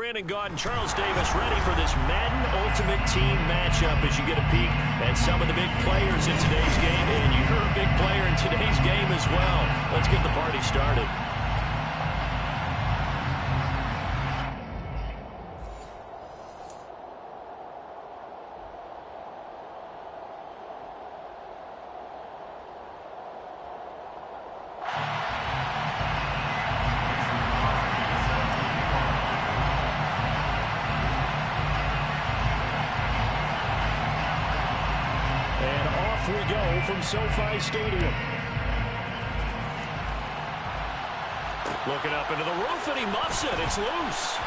Brandon Gaudin, Charles Davis, ready for this Madden Ultimate Team matchup as you get a peek at some of the big players in today's game. And you're a big player in today's game as well. Let's get the party started. We go from SoFi Stadium. Looking up into the roof, and he muffs it. It's loose.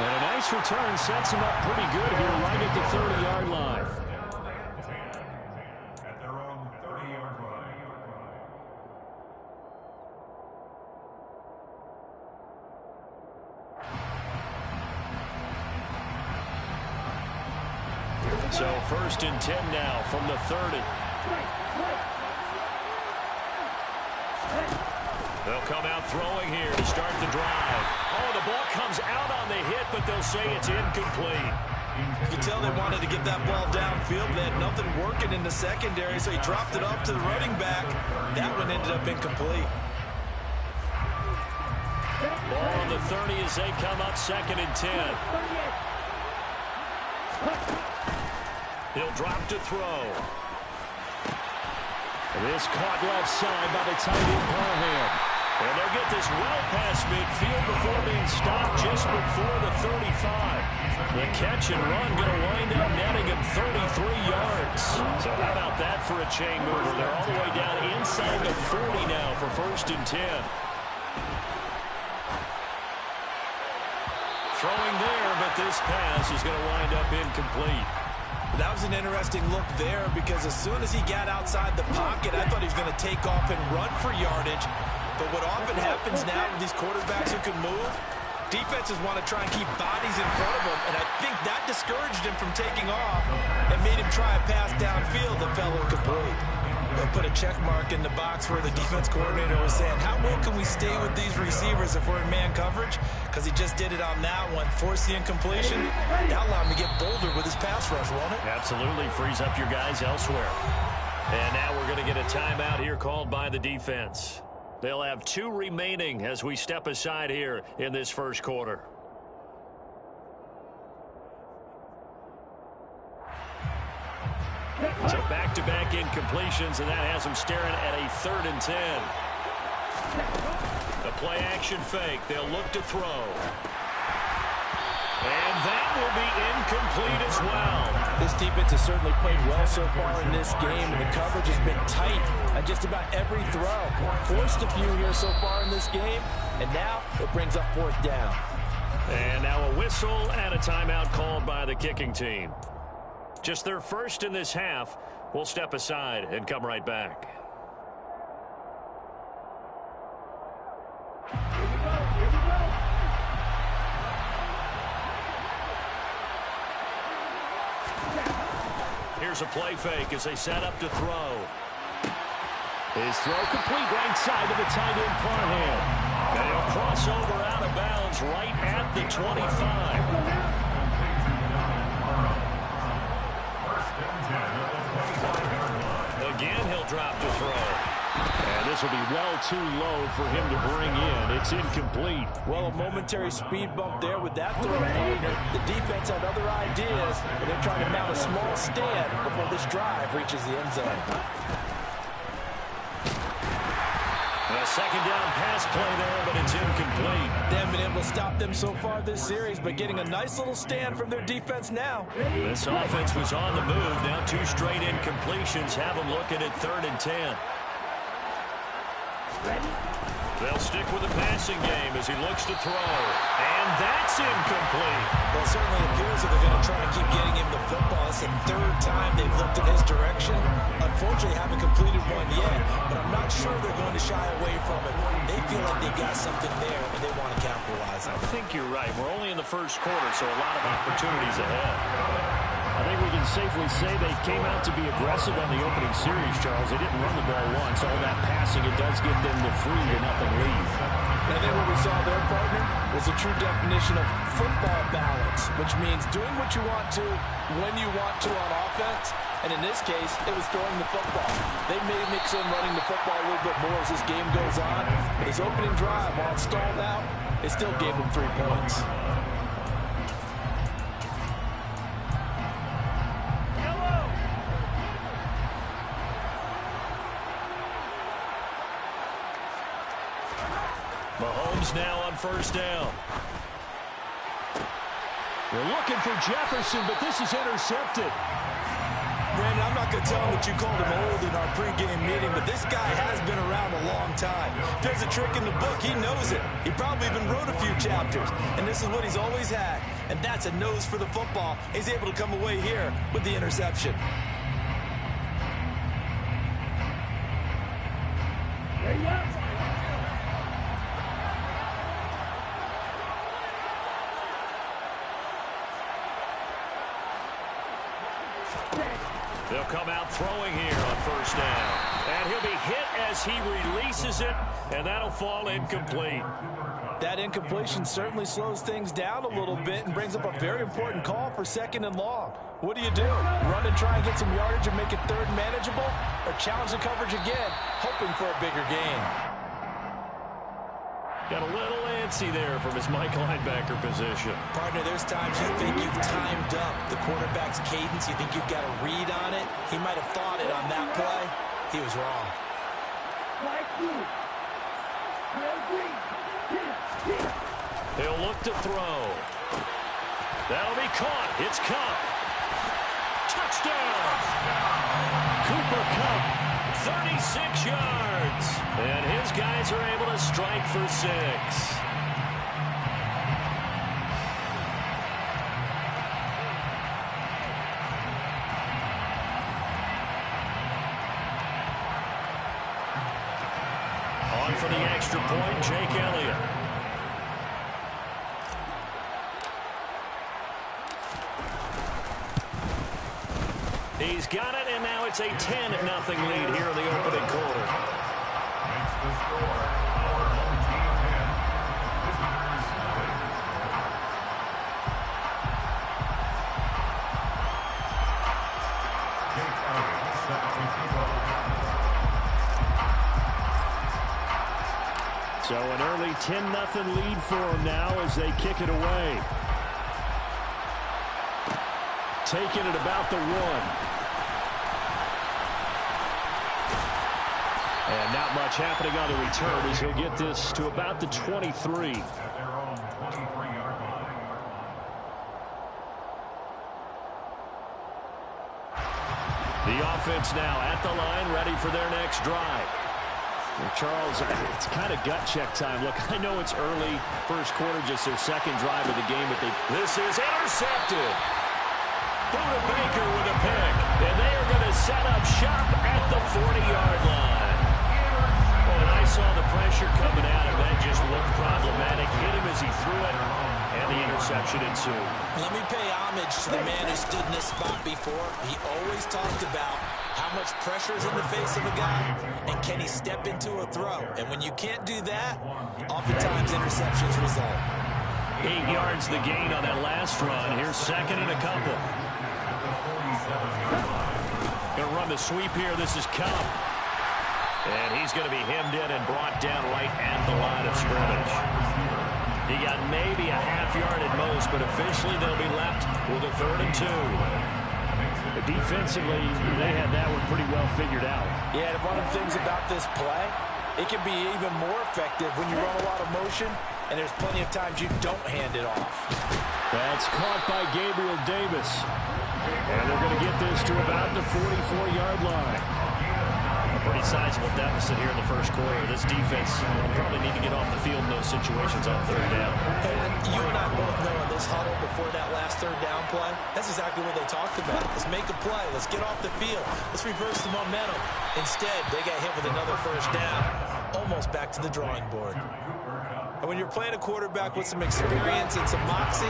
And a nice return sets him up pretty good here right at the 30-yard line. At their own 30-yard line. So 1st and 10 now from the 30. They'll come out throwing here to start the drive. Oh, the ball comes out on the hit, but they'll say it's incomplete. You can tell they wanted to get that ball downfield. They had nothing working in the secondary, so he dropped it up to the running back. That one ended up incomplete. Ball on the 30 as they come up 2nd and 10. He'll drop to throw. This caught left side by the tight end Parham. And they'll get this well past midfield before being stopped just before the 35. The catch and run going to wind up netting him 33 yards. So how about that for a chain mover? They're all the way down inside the 40 now for 1st and 10. Throwing there, but this pass is going to wind up incomplete. That was an interesting look there because as soon as he got outside the pocket, I thought he was going to take off and run for yardage. But what often happens now with these quarterbacks who can move, defenses want to try and keep bodies in front of them, and I think that discouraged him from taking off and made him try a pass downfield that fell incomplete. They'll put a check mark in the box where the defense coordinator was saying, how well can we stay with these receivers if we're in man coverage? Because he just did it on that one. Force the incompletion. That'll allow him to get bolder with his pass rush, won't it? Absolutely. Frees up your guys elsewhere. And now we're going to get a timeout here called by the defense. They'll have 2 remaining as we step aside here in this first quarter. So back-to-back incompletions, and that has him staring at a 3rd and 10. The play-action fake. They'll look to throw. And that will be incomplete as well. This defense has certainly played well so far in this game, and the coverage has been tight on just about every throw. Forced a few here so far in this game, and now it brings up 4th down. And now a whistle and a timeout called by the kicking team. Just their first in this half. We'll step aside and come right back. Here's a play fake as they set up to throw. His throw complete right side to the tight end Parham. And he'll cross over out of bounds right at the 25. Again, he'll drop to throw. And this will be well too low for him to bring in. It's incomplete. Well, a momentary speed bump there with that throw partner. The defense had other ideas, and they're trying to mount a small stand before this drive reaches the end zone. A 2nd down pass play there, but it's incomplete. They haven't been able to stop them so far this series, but getting a nice little stand from their defense now. This offense was on the move. Now 2 straight incompletions have them looking at 3rd and 10. They'll stick with the passing game as he looks to throw. And that's incomplete. Well, it certainly appears that they're going to try and keep getting him the football. It's the 3rd time they've looked in his direction. Unfortunately, haven't completed one yet, but I'm not sure they're going to shy away from it. They feel like they got something there, and they want to capitalize on it. I think you're right. We're only in the first quarter, so a lot of opportunities ahead. I think we can safely say they came out to be aggressive on the opening series, Charles. They didn't run the ball once. All that passing, it does get them the 3-0 lead. I think what we saw there, was the true definition of football balance, which means doing what you want to when you want to on offense. And in this case, it was throwing the football. They may mix in running the football a little bit more as this game goes on. But his opening drive, while it stalled out, it still gave him 3 points. Mahomes now on first down. They're looking for Jefferson, but this is intercepted. Brandon, I'm not going to tell him that you called him old in our pregame meeting, but this guy has been around a long time. If there's a trick in the book, he knows it. He probably even wrote a few chapters, and this is what he's always had, and that's a nose for the football. He's able to come away here with the interception. They'll come out throwing here on first down. And he'll be hit as he releases it, and that'll fall incomplete. That incompletion certainly slows things down a little bit and brings up a very important call for 2nd and long. What do? Run and try and get some yardage and make it 3rd manageable? Or challenge the coverage again, hoping for a bigger gain? Got a little antsy there from his Mike linebacker position. Partner, there's times you think you've timed up the quarterback's cadence. You think you've got a read on it. He might have thought it on that play. He was wrong. He'll look to throw. That'll be caught. It's Cup. Touchdown! Cooper Cup, 36 yards. And his guys are able to strike for 6. On for the extra point, Jake Elliott. He's got it, and now it's a 10-0 lead here in the opening quarter. Makes the score our home team 10. Visitors 7. Jake Elliott, 17. So an early 10-0 lead for them now as they kick it away. Taking it about the 1. And not much happening on the return as he'll get this to about the 23. At their own 23-yard line. The offense now at the line, ready for their next drive. Well, Charles, it's kind of gut check time. Look, I know it's early, first quarter, just their 2nd drive of the game, but this is intercepted. Buda Baker with a pick, and they are going to set up shop at the 40-yard line. And I saw the pressure coming at him. That just looked problematic. Hit him as he threw it, and the interception ensued. Let me pay homage to the man who stood in this spot before. He always talked about how much pressure is in the face of a guy, and can he step into a throw? And when you can't do that, oftentimes interceptions result. 8 yards the gain on that last run. Here's 2nd and a couple. Going to run the sweep here. This is Cup. And he's going to be hemmed in and brought down right at the line of scrimmage. He got maybe a half yard at most, but officially they'll be left with a 3rd and 2. defensively, they had that one pretty well figured out. Yeah, and one of the things about this play, it can be even more effective when you run a lot of motion, and there's plenty of times you don't hand it off. That's caught by Gabriel Davis. And they're going to get this to about the 44-yard line. A pretty sizable deficit here in the first quarter. This defense probably need to get off the field in those situations on third down. And you and I both know in this huddle before that last third down play, that's exactly what they talked about. Let's make a play. Let's get off the field. Let's reverse the momentum. Instead, they got hit with another first down, almost back to the drawing board. And when you're playing a quarterback with some experience and some moxie,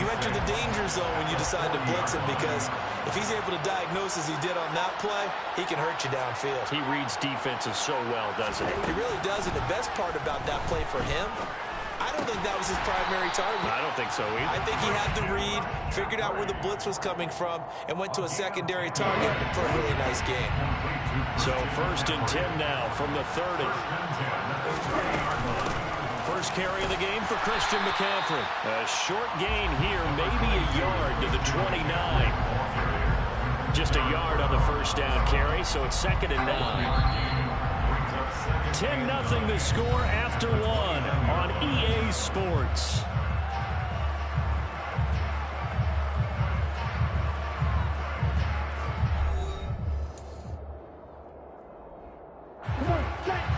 you enter the danger zone when you decide to blitz him, because if he's able to diagnose as he did on that play, he can hurt you downfield. He reads defenses so well, doesn't he? He really does, and the best part about that play for him, I don't think that was his primary target. I don't think so either. I think he had the read, figured out where the blitz was coming from, and went to a secondary target for a really nice game. So 1st and 10 now from the 30. First carry of the game for Christian McCaffrey. A short gain here, maybe a yard to the 29. Just a yard on the first down carry, so it's 2nd and 9. 10-0 the score after 1 on EA Sports.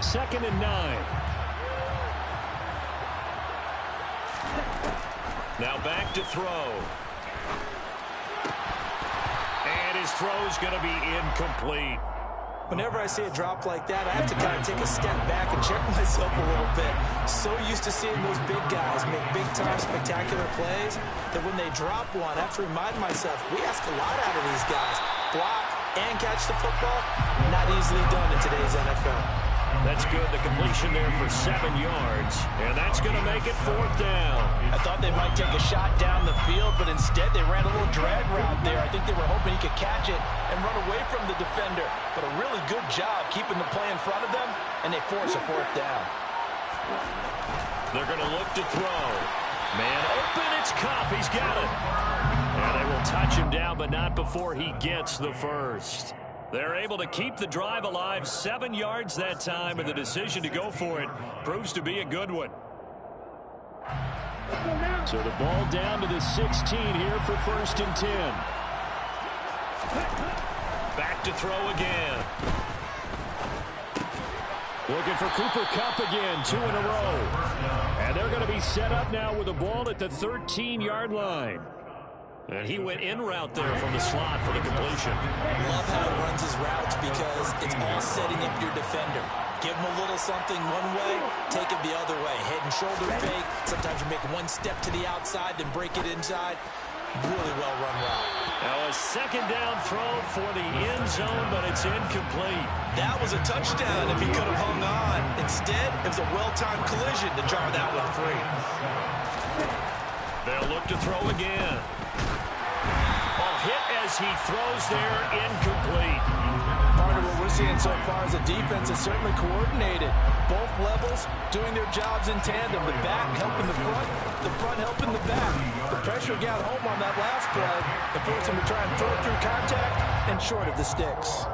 Second and 9. Now back to throw. And his throw's going to be incomplete. Whenever I see a drop like that, I have to kind of take a step back and check myself a little bit. So used to seeing those big guys make big-time spectacular plays that when they drop one, I have to remind myself, we ask a lot out of these guys. Block and catch the football, not easily done in today's NFL. That's good. The completion there for 7 yards. And that's going to make it 4th down. I thought they might take a shot down the field, but instead they ran a little drag route there. I think they were hoping he could catch it and run away from the defender. But a really good job keeping the play in front of them, and they force a 4th down. They're going to look to throw. Man open, it's Kupp. He's got it. And they will touch him down, but not before he gets the first. They're able to keep the drive alive, 7 yards that time, and the decision to go for it proves to be a good one. So the ball down to the 16 here for 1st and 10. Back to throw again. Looking for Cooper Kupp again, 2 in a row. And they're going to be set up now with the ball at the 13-yard line. And he went in route there from the slot for the completion. Love how he runs his routes because it's all setting up your defender. Give him a little something one way, take it the other way. Head and shoulder fake. Sometimes you make one step to the outside, then break it inside. Really well run route. Now a 2nd down throw for the end zone, but it's incomplete. That was a touchdown if he could have hung on. Instead, it was a well-timed collision to jar that one free. They'll look to throw again. Hit as he throws there, incomplete. Part of what we're seeing so far is the defense is certainly coordinated. Both levels doing their jobs in tandem. The back helping the front helping the back. The pressure got home on that last play and forced him to try and throw through contact and short of the sticks.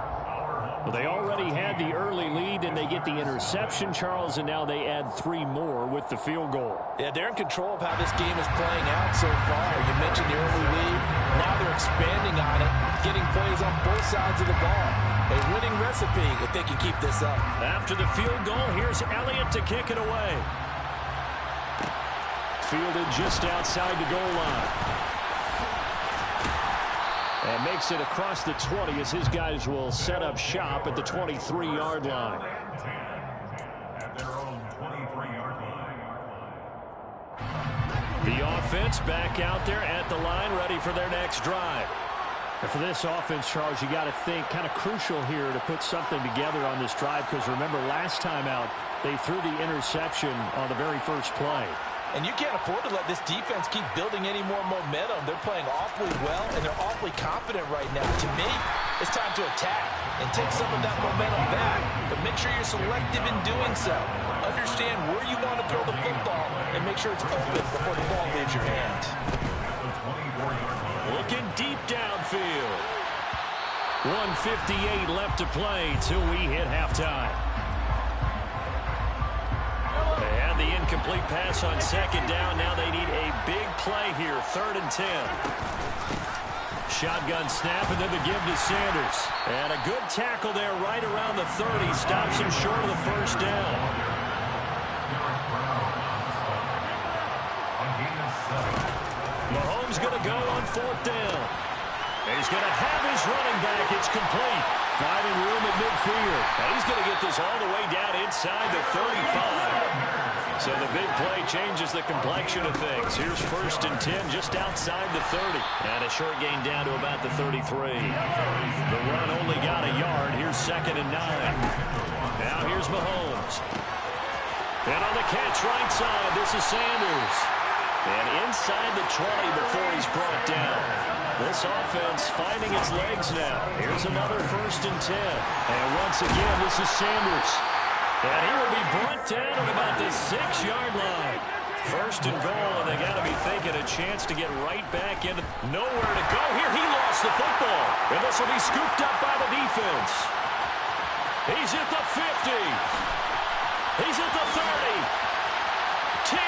Well, they already had the early lead, and they get the interception, Charles, and now they add 3 more with the field goal. Yeah, they're in control of how this game is playing out so far. You mentioned the early lead. Now they're expanding on it, getting plays on both sides of the ball. A winning recipe if they can keep this up. After the field goal, here's Elliott to kick it away. Fielded just outside the goal line. And makes it across the 20 as his guys will set up shop at the 23-yard line. At their own 23-yard line. The offense back out there at the line, ready for their next drive. And for this offense, Charles, you got to think kind of crucial here to put something together on this drive, because remember last time out they threw the interception on the very first play. And you can't afford to let this defense keep building any more momentum. They're playing awfully well, and they're awfully confident right now. To me, it's time to attack and take some of that momentum back. But make sure you're selective in doing so. Understand where you want to throw the football and make sure it's open before the ball leaves your hand. Looking deep downfield. 1:58 left to play till we hit halftime. The incomplete pass on 2nd down. Now they need a big play here. 3rd and 10. Shotgun snap, and then the give to Sanders. And a good tackle there right around the 30. Stops him short of the first down. Mahomes going to go on 4th down. And he's going to have his running back. It's complete. Finding room at midfield. And he's going to get this all the way down inside the 35. So the big play changes the complexion of things. Here's 1st and 10 just outside the 30. And a short gain down to about the 33. The run only got a yard. Here's 2nd and 9. Now here's Mahomes. And on the catch right side, this is Sanders. And inside the 20 before he's brought down. This offense finding its legs now. Here's another 1st and 10. And once again, this is Sanders. And he will be brought down at about the 6-yard line. 1st and goal, and they got to be thinking a chance to get right back into nowhere to go. Here, he lost the football. And this will be scooped up by the defense. He's at the 50. He's at the 30. 10.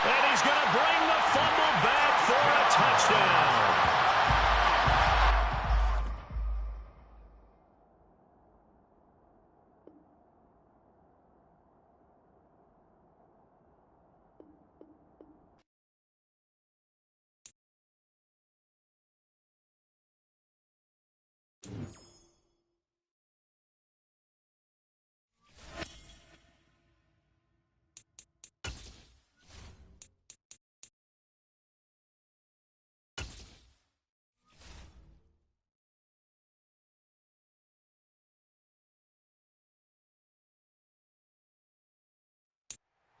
And he's going to bring the fumble back for a touchdown.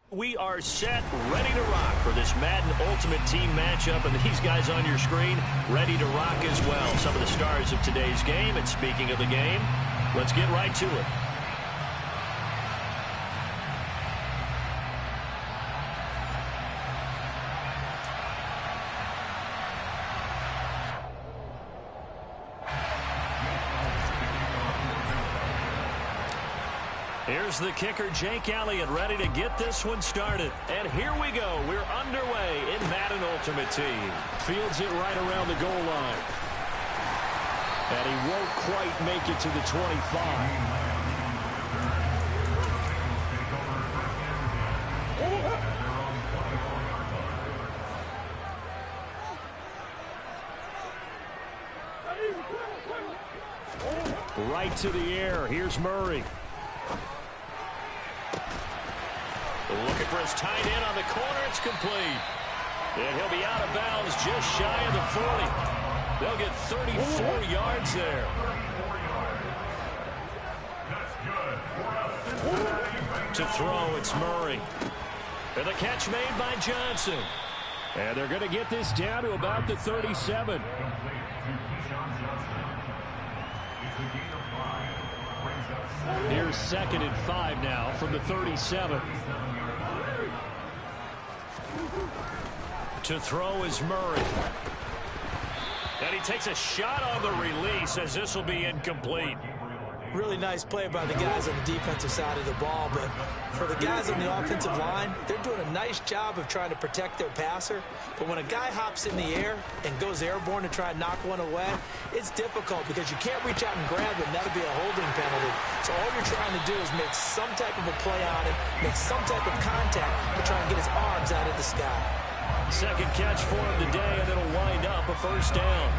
We are set, ready to rock for this Madden Ultimate Team matchup, and these guys on your screen ready to rock as well. Some of the stars of today's game, and speaking of the game, let's get right to it. Here's the kicker, Jake Elliott, ready to get this one started. And here we go. We're underway in Madden Ultimate Team. Fields it right around the goal line. And he won't quite make it to the 25. Right to the air. Here's Murray. Looking for his tight end on the corner. It's complete. And he'll be out of bounds just shy of the 40. They'll get 34 yards there. To throw, it's Murray. And the catch made by Johnson. And they're going to get this down to about the 37. Here's 2nd and 5 now from the 37. To throw is Murray. And he takes a shot on the release as this will be incomplete. Really nice play by the guys on the defensive side of the ball, but for the guys on the offensive line, they're doing a nice job of trying to protect their passer. But when a guy hops in the air and goes airborne to try and knock one away, it's difficult because you can't reach out and grab it, and that'll be a holding penalty. So all you're trying to do is make some type of a play on it, make some type of contact to try and get his arms out of the sky. Second catch for him today, and it'll wind up a 1st down.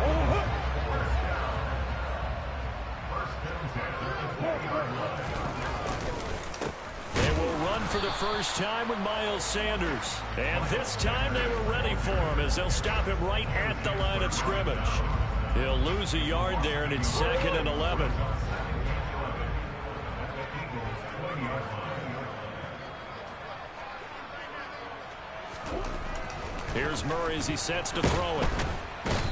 They will run for the first time with Miles Sanders. And this time they were ready for him as they'll stop him right at the line of scrimmage. He'll lose a yard there, and it's 2nd and 11. Here's Murray as he sets to throw it.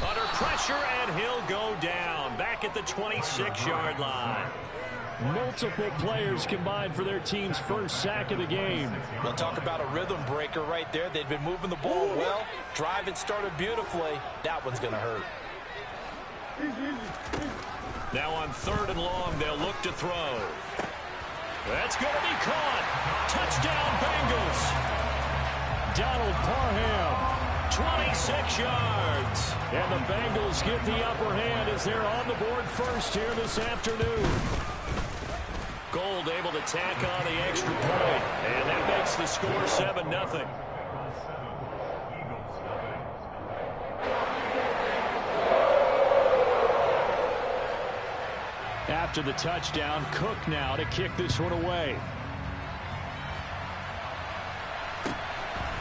Under pressure, and he'll go down. Back at the 26-yard line. Multiple players combined for their team's first sack of the game. We'll talk about a rhythm breaker right there. They've been moving the ball well. Drive it started beautifully. That one's going to hurt. Now on 3rd and long, they'll look to throw. That's going to be caught. Touchdown, Bengals. Donald Parham. 26 yards. And the Bengals get the upper hand as they're on the board first here this afternoon. Gold able to tack on the extra point. And that makes the score 7-0. After the touchdown, Cook now to kick this one away.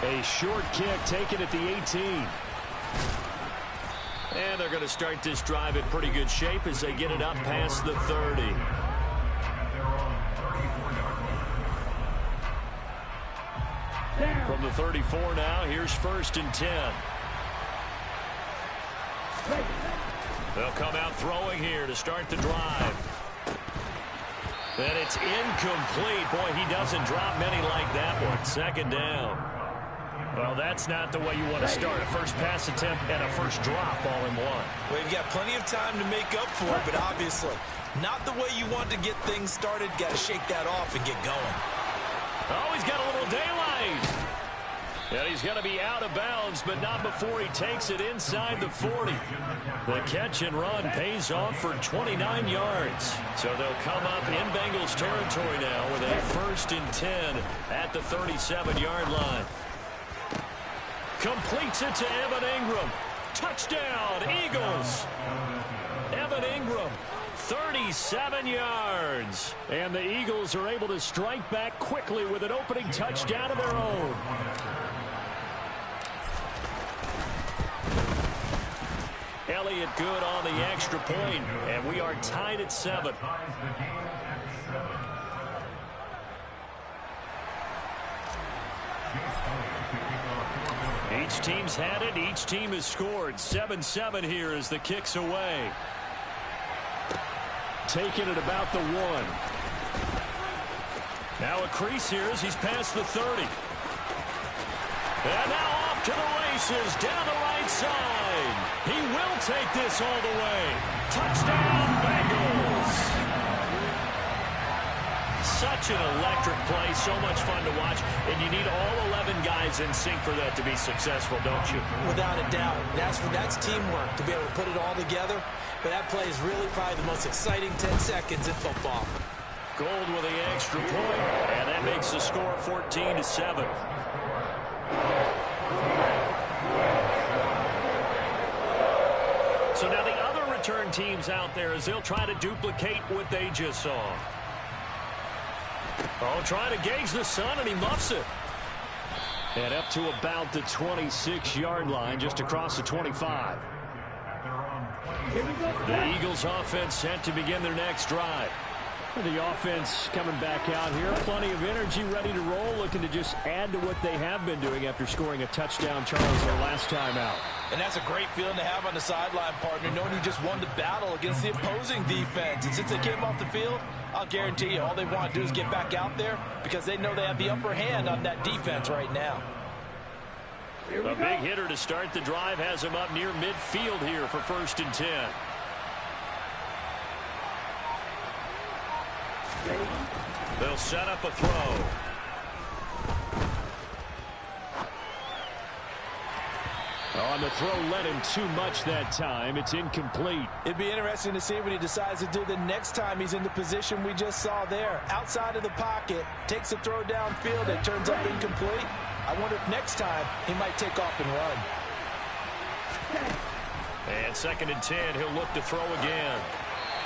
A short kick taken at the 18. And they're going to start this drive in pretty good shape as they get it up past the 30. From the 34 now, here's 1st and 10. They'll come out throwing here to start the drive. And it's incomplete. Boy, he doesn't drop many like that one. 2nd down. Well, that's not the way you want to start. A first pass attempt and a first drop all in one. Well, you've got plenty of time to make up for it, but obviously not the way you want to get things started. Got to shake that off and get going. Oh, he's got a little daylight. And he's going to be out of bounds, but not before he takes it inside the 40. The catch and run pays off for 29 yards. So they'll come up in Bengals territory now with a 1st and 10 at the 37-yard line. Completes it to Evan Ingram. Touchdown, Eagles. Evan Ingram, 37 yards. And the Eagles are able to strike back quickly with an opening touchdown of their own. Elliott good on the extra point, and we are tied at 7. Each team's had it. Each team has scored. 7-7 here as the kick's away. Taking it about the 1. Now a crease here as he's past the 30. And now off to the races down the right side. He will take this all the way. Touchdown, Bengals. Such an electric play, so much fun to watch, and you need all 11 guys in sync for that to be successful, don't you? Without a doubt. That's teamwork to be able to put it all together, but that play is really probably the most exciting 10 seconds in football. Gold with the extra point, and that makes the score 14-7. So now the other return teams out there as they'll try to duplicate what they just saw. Oh, trying to gauge the sun, and he muffs it. And up to about the 26-yard line, just across the 25. The Eagles offense set to begin their next drive. The offense coming back out here. Plenty of energy, ready to roll, looking to just add to what they have been doing after scoring a touchdown, Charles, their last time out. And that's a great feeling to have on the sideline, partner, knowing you just won the battle against the opposing defense. And since they came off the field, I'll guarantee you all they want to do is get back out there because they know they have the upper hand on that defense right now. A big hitter to start the drive has him up near midfield here for 1st and 10. They'll set up a throw. On the throw, led him too much that time. It's incomplete. It'd be interesting to see what he decides to do the next time he's in the position we just saw there. Outside of the pocket, takes a throw downfield, it turns up incomplete. I wonder if next time he might take off and run. And 2nd and 10, he'll look to throw again.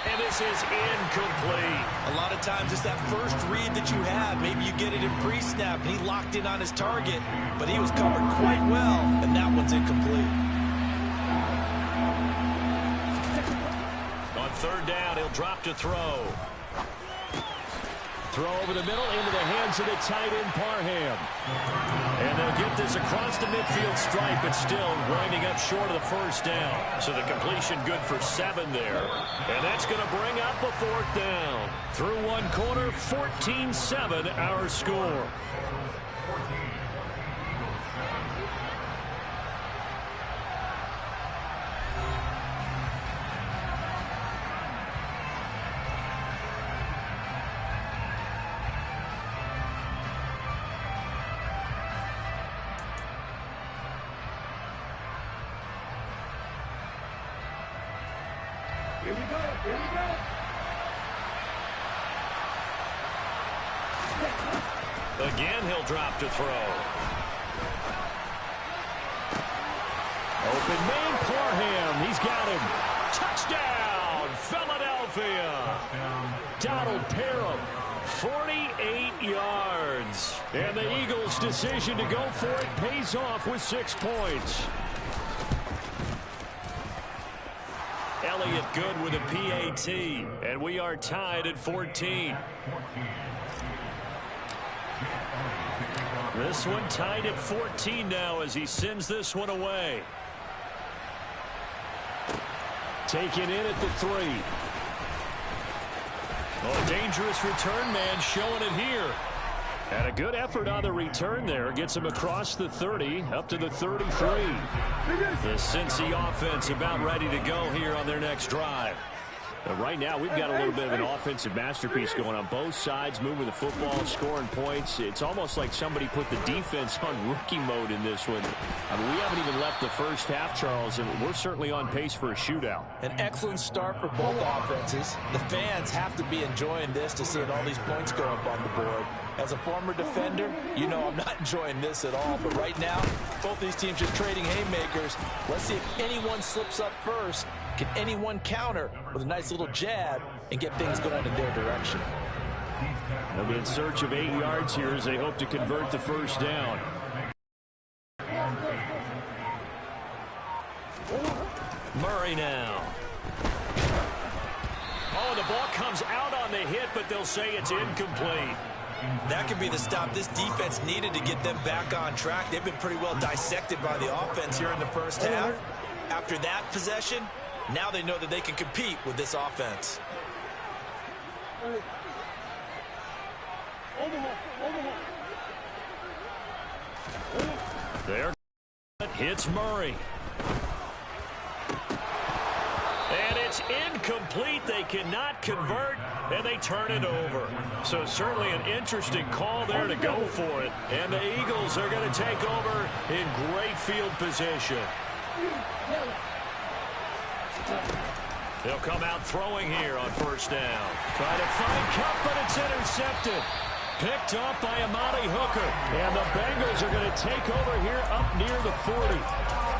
And this is incomplete. A lot of times it's that first read that you have. Maybe you get it in pre-snap, and he locked in on his target, but he was covered quite well, and that one's incomplete. On 3rd down, he'll drop to throw. Throw over the middle into the hands of the tight end, Parham. And they'll get this across the midfield stripe, but still winding up short of the 1st down. So the completion good for 7 there. And that's going to bring up a 4th down. Through one quarter, 14-7 our score. Here we go. Here we go. Again, he'll drop to throw. Open man, Parham. He's got him. Touchdown, Philadelphia. Donald Parham, 48 yards. And the Eagles' decision to go for it pays off with 6 points. Elliott good with a PAT, and we are tied at 14. This one tied at 14 now as he sends this one away. Taken in at the 3. Oh, a dangerous return man showing it here. And a good effort on the return there. Gets him across the 30, up to the 33. The Cincy offense about ready to go here on their next drive. Right now, we've got a little bit of an offensive masterpiece going on both sides, moving the football, scoring points. It's almost like somebody put the defense on rookie mode in this one. I mean, we haven't even left the first half, Charles, and we're certainly on pace for a shootout. An excellent start for both offenses. The fans have to be enjoying this to see all these points go up on the board. As a former defender, you know I'm not enjoying this at all. But right now, both these teams are trading haymakers. Let's see if anyone slips up first. Can anyone counter with a nice little jab and get things going in their direction? They'll be in search of 8 yards here as they hope to convert the first down. Murray now. Oh, the ball comes out on the hit, but they'll say it's incomplete. That could be the stop this defense needed to get them back on track. They've been pretty well dissected by the offense here in the first half. After that possession, now they know that they can compete with this offense. There hits Murray. And it's incomplete. They cannot convert, and they turn it over. So certainly an interesting call there to go for it. And the Eagles are going to take over in great field position. They'll come out throwing here on first down. Try to find Cup, but it's intercepted. Picked up by Amani Hooker. And the Bengals are going to take over here up near the 40.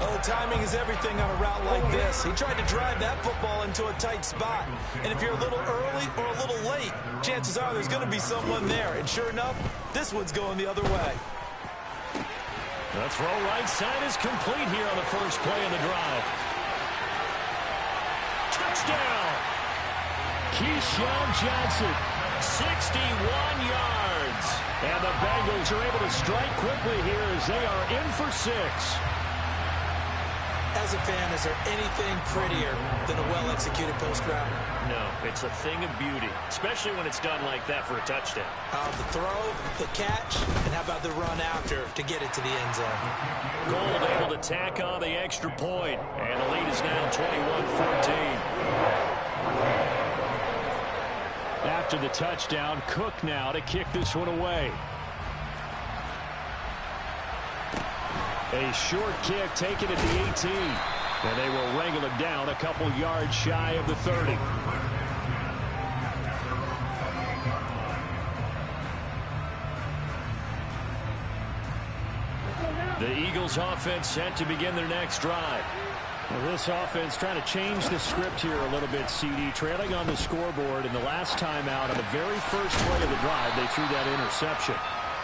Oh, timing is everything on a route like this. He tried to drive that football into a tight spot. And if you're a little early or a little late, chances are there's going to be someone there. And sure enough, this one's going the other way. The throw right side is complete here on the first play of the drive. Touchdown! Keyshawn Johnson. 61 yards. And the Bengals are able to strike quickly here as they are in for 6. As a fan, is there anything prettier than a well-executed post route? No, it's a thing of beauty, especially when it's done like that for a touchdown. The throw, the catch, and how about the run after to get it to the end zone? Gold able to tack on the extra point, and the lead is now 21-14. After the touchdown, Cook now to kick this one away. A short kick taken at the 18. And they will wrangle him down a couple yards shy of the 30. The Eagles offense set to begin their next drive. Well, this offense trying to change the script here a little bit, CD. Trailing on the scoreboard, and the last time out on the very first play of the drive, they threw that interception.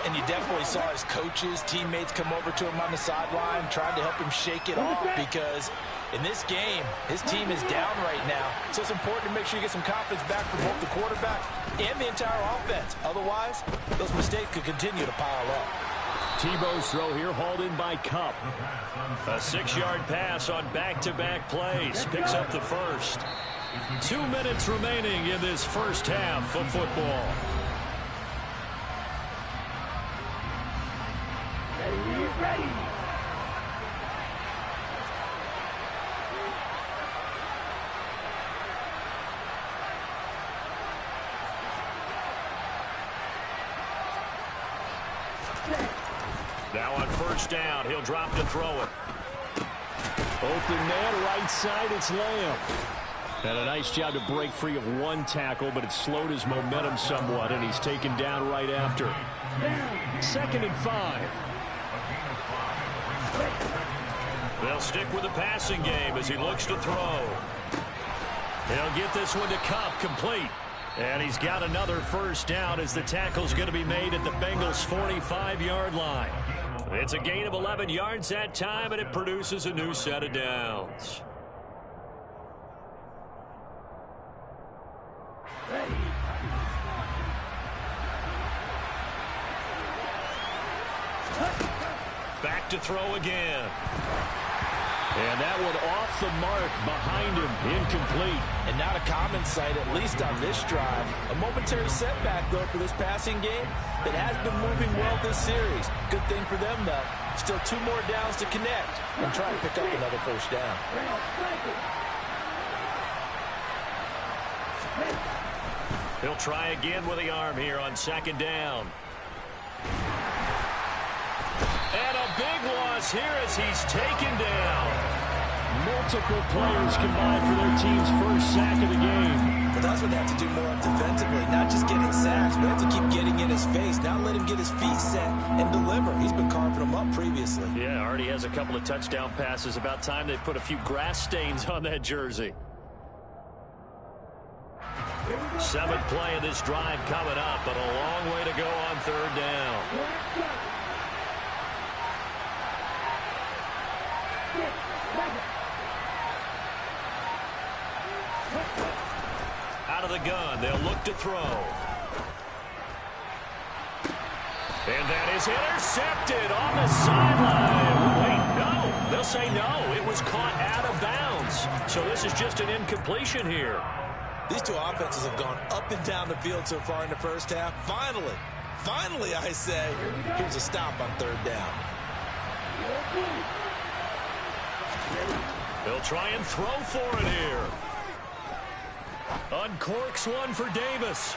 And you definitely saw his coaches, teammates come over to him on the sideline, trying to help him shake it off, because in this game, his team is down right now. So it's important to make sure you get some confidence back from both the quarterback and the entire offense. Otherwise, those mistakes could continue to pile up. Tebow's throw here hauled in by Cup. A 6-yard pass on back-to-back plays. Picks up the first. 2 minutes remaining in this first half of football. Ready. Now on first down, he'll drop to throw it. Open man, right side, it's Lamb. And a nice job to break free of one tackle, but it slowed his momentum somewhat, and he's taken down right after. 2nd and 5. They'll stick with the passing game as he looks to throw. He'll get this one to Cup, complete. And he's got another first down as the tackle's going to be made at the Bengals' 45-yard line. It's a gain of 11 yards that time, and it produces a new set of downs. Back to throw again. And that one off the mark behind him, incomplete. And not a common sight, at least on this drive. A momentary setback, though, for this passing game that has been moving well this series. Good thing for them, though. Still 2 more downs to connect and try to pick up another first down. He'll try again with the arm here on 2nd down. And a big loss here as he's taken down. Multiple players combined for their team's first sack of the game. But that's what they have to do more up defensively. Not just getting sacks, but have to keep getting in his face. Not let him get his feet set and deliver. He's been carving them up previously. Yeah, already has a couple of touchdown passes. About time they put a few grass stains on that jersey. 7th play of this drive coming up, but a long way to go on 3rd down. Out of the gun, they'll look to throw. And that is intercepted on the sideline. Wait, no. They'll say no. It was caught out of bounds. So this is just an incompletion here. These two offenses have gone up and down the field so far in the first half. Finally, I say, here's a stop on 3rd down. They'll try and throw for it here. Uncorks one for Davis.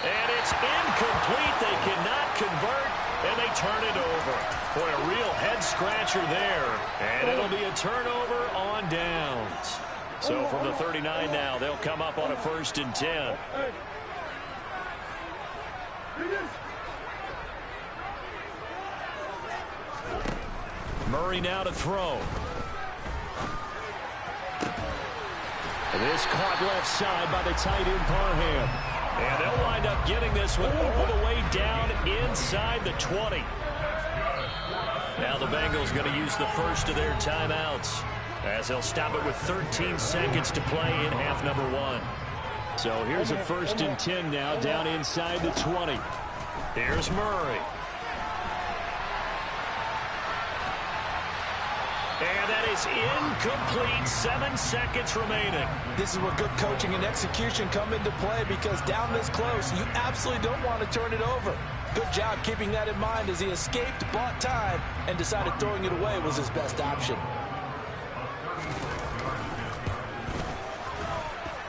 And it's incomplete. They cannot convert, and they turn it over. Boy, a real head-scratcher there. And it'll be a turnover on downs. So from the 39 now, they'll come up on a 1st and 10. Murray now to throw. This caught left side by the tight end Parham. And they'll wind up getting this one all the way down inside the 20. Now the Bengals going to use the first of their timeouts as they'll stop it with 13 seconds to play in half number 1. So here's a 1st and 10 now down inside the 20. Here's Murray. And that is incomplete. 7 seconds remaining. This is where good coaching and execution come into play, because down this close, you absolutely don't want to turn it over. Good job keeping that in mind as he escaped, bought time, and decided throwing it away was his best option.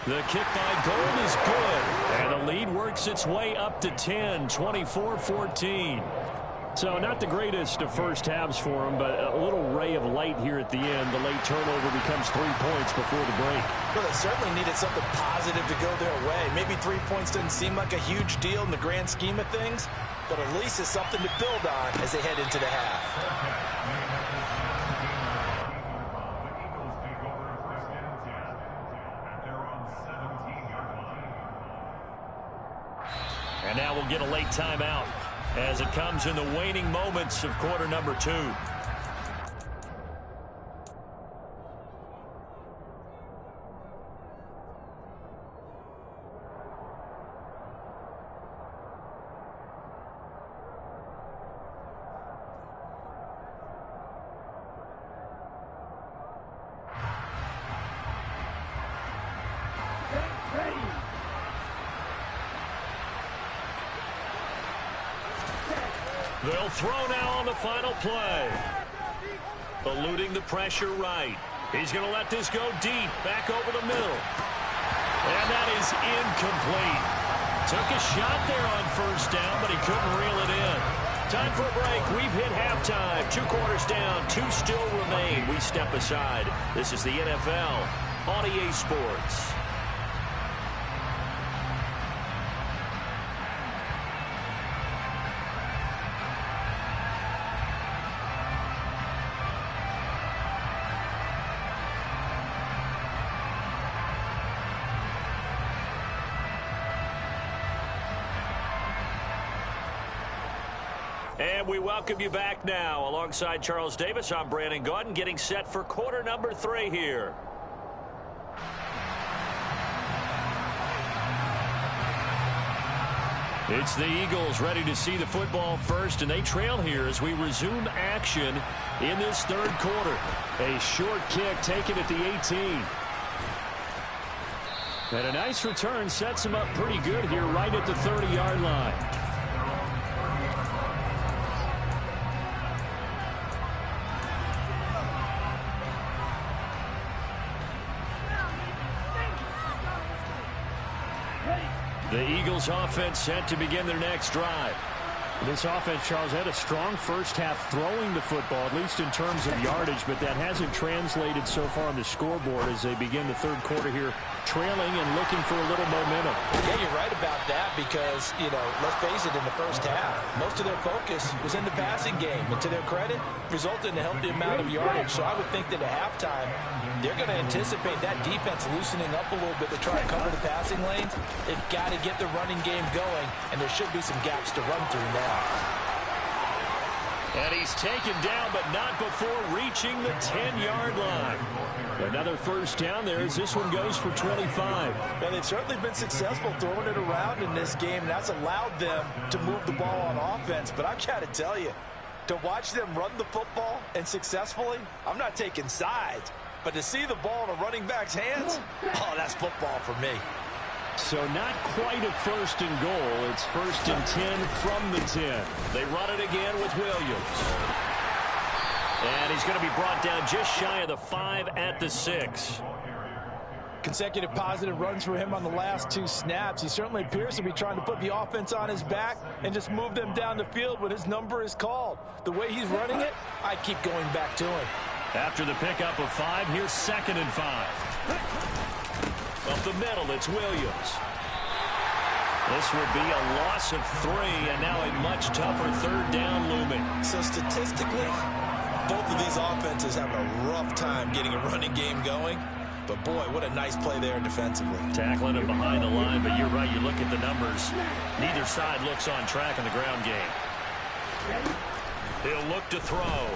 The kick by Gold is good. And the lead works its way up to 10, 24-14. So not the greatest of first halves for him, but a little ray of light here at the end. The late turnover becomes 3 points before the break. Well, they certainly needed something positive to go their way. Maybe 3 points didn't seem like a huge deal in the grand scheme of things, but at least it's something to build on as they head into the half. And now we'll get a late timeout as it comes in the waning moments of quarter number 2. They'll throw now on the final play. Eluding the pressure right. He's going to let this go deep, back over the middle. And that is incomplete. Took a shot there on 1st down, but he couldn't reel it in. Time for a break. We've hit halftime. 2 quarters down, 2 still remain. We step aside. This is the NFL on EA Sports. And we welcome you back now. Alongside Charles Davis, I'm Brandon Gaudin, getting set for quarter number 3 here. It's the Eagles ready to see the football first, and they trail here as we resume action in this third quarter. A short kick taken at the 18. And a nice return sets him up pretty good here right at the 30-yard line. The Eagles offense set to begin their next drive. This offense, Charles, had a strong first half throwing the football, at least in terms of yardage, but that hasn't translated so far on the scoreboard as they begin the third quarter here, trailing and looking for a little momentum. Yeah, you're right about that because, let's face it, in the first half, most of their focus was in the passing game. And to their credit, resulted in a healthy amount of yardage. So I would think that at halftime, they're going to anticipate that defense loosening up a little bit to try and cover the passing lanes. They've got to get the running game going, and there should be some gaps to run through now. And he's taken down, but not before reaching the 10-yard line. Another first down there as this one goes for 25. Well, they've certainly been successful throwing it around in this game, and that's allowed them to move the ball on offense. But I've got to tell you, to watch them run the football and successfully, I'm not taking sides, but to see the ball in a running back's hands, oh, that's football for me. So not quite a first and goal. It's first and 10 from the 10. They run it again with Williams. And he's going to be brought down just shy of the 5 at the 6. Consecutive positive runs for him on the last 2 snaps. He certainly appears to be trying to put the offense on his back and just move them down the field when his number is called. The way he's running it, I keep going back to him. After the pickup of 5, here's 2nd and 5. Up the middle, it's Williams. This would be a loss of 3, and now a much tougher third down looming. So statistically, both of these offenses have a rough time getting a running game going. But, boy, what a nice play there defensively. Tackling him behind the line, but you're right. You look at the numbers. Neither side looks on track in the ground game. He'll look to throw.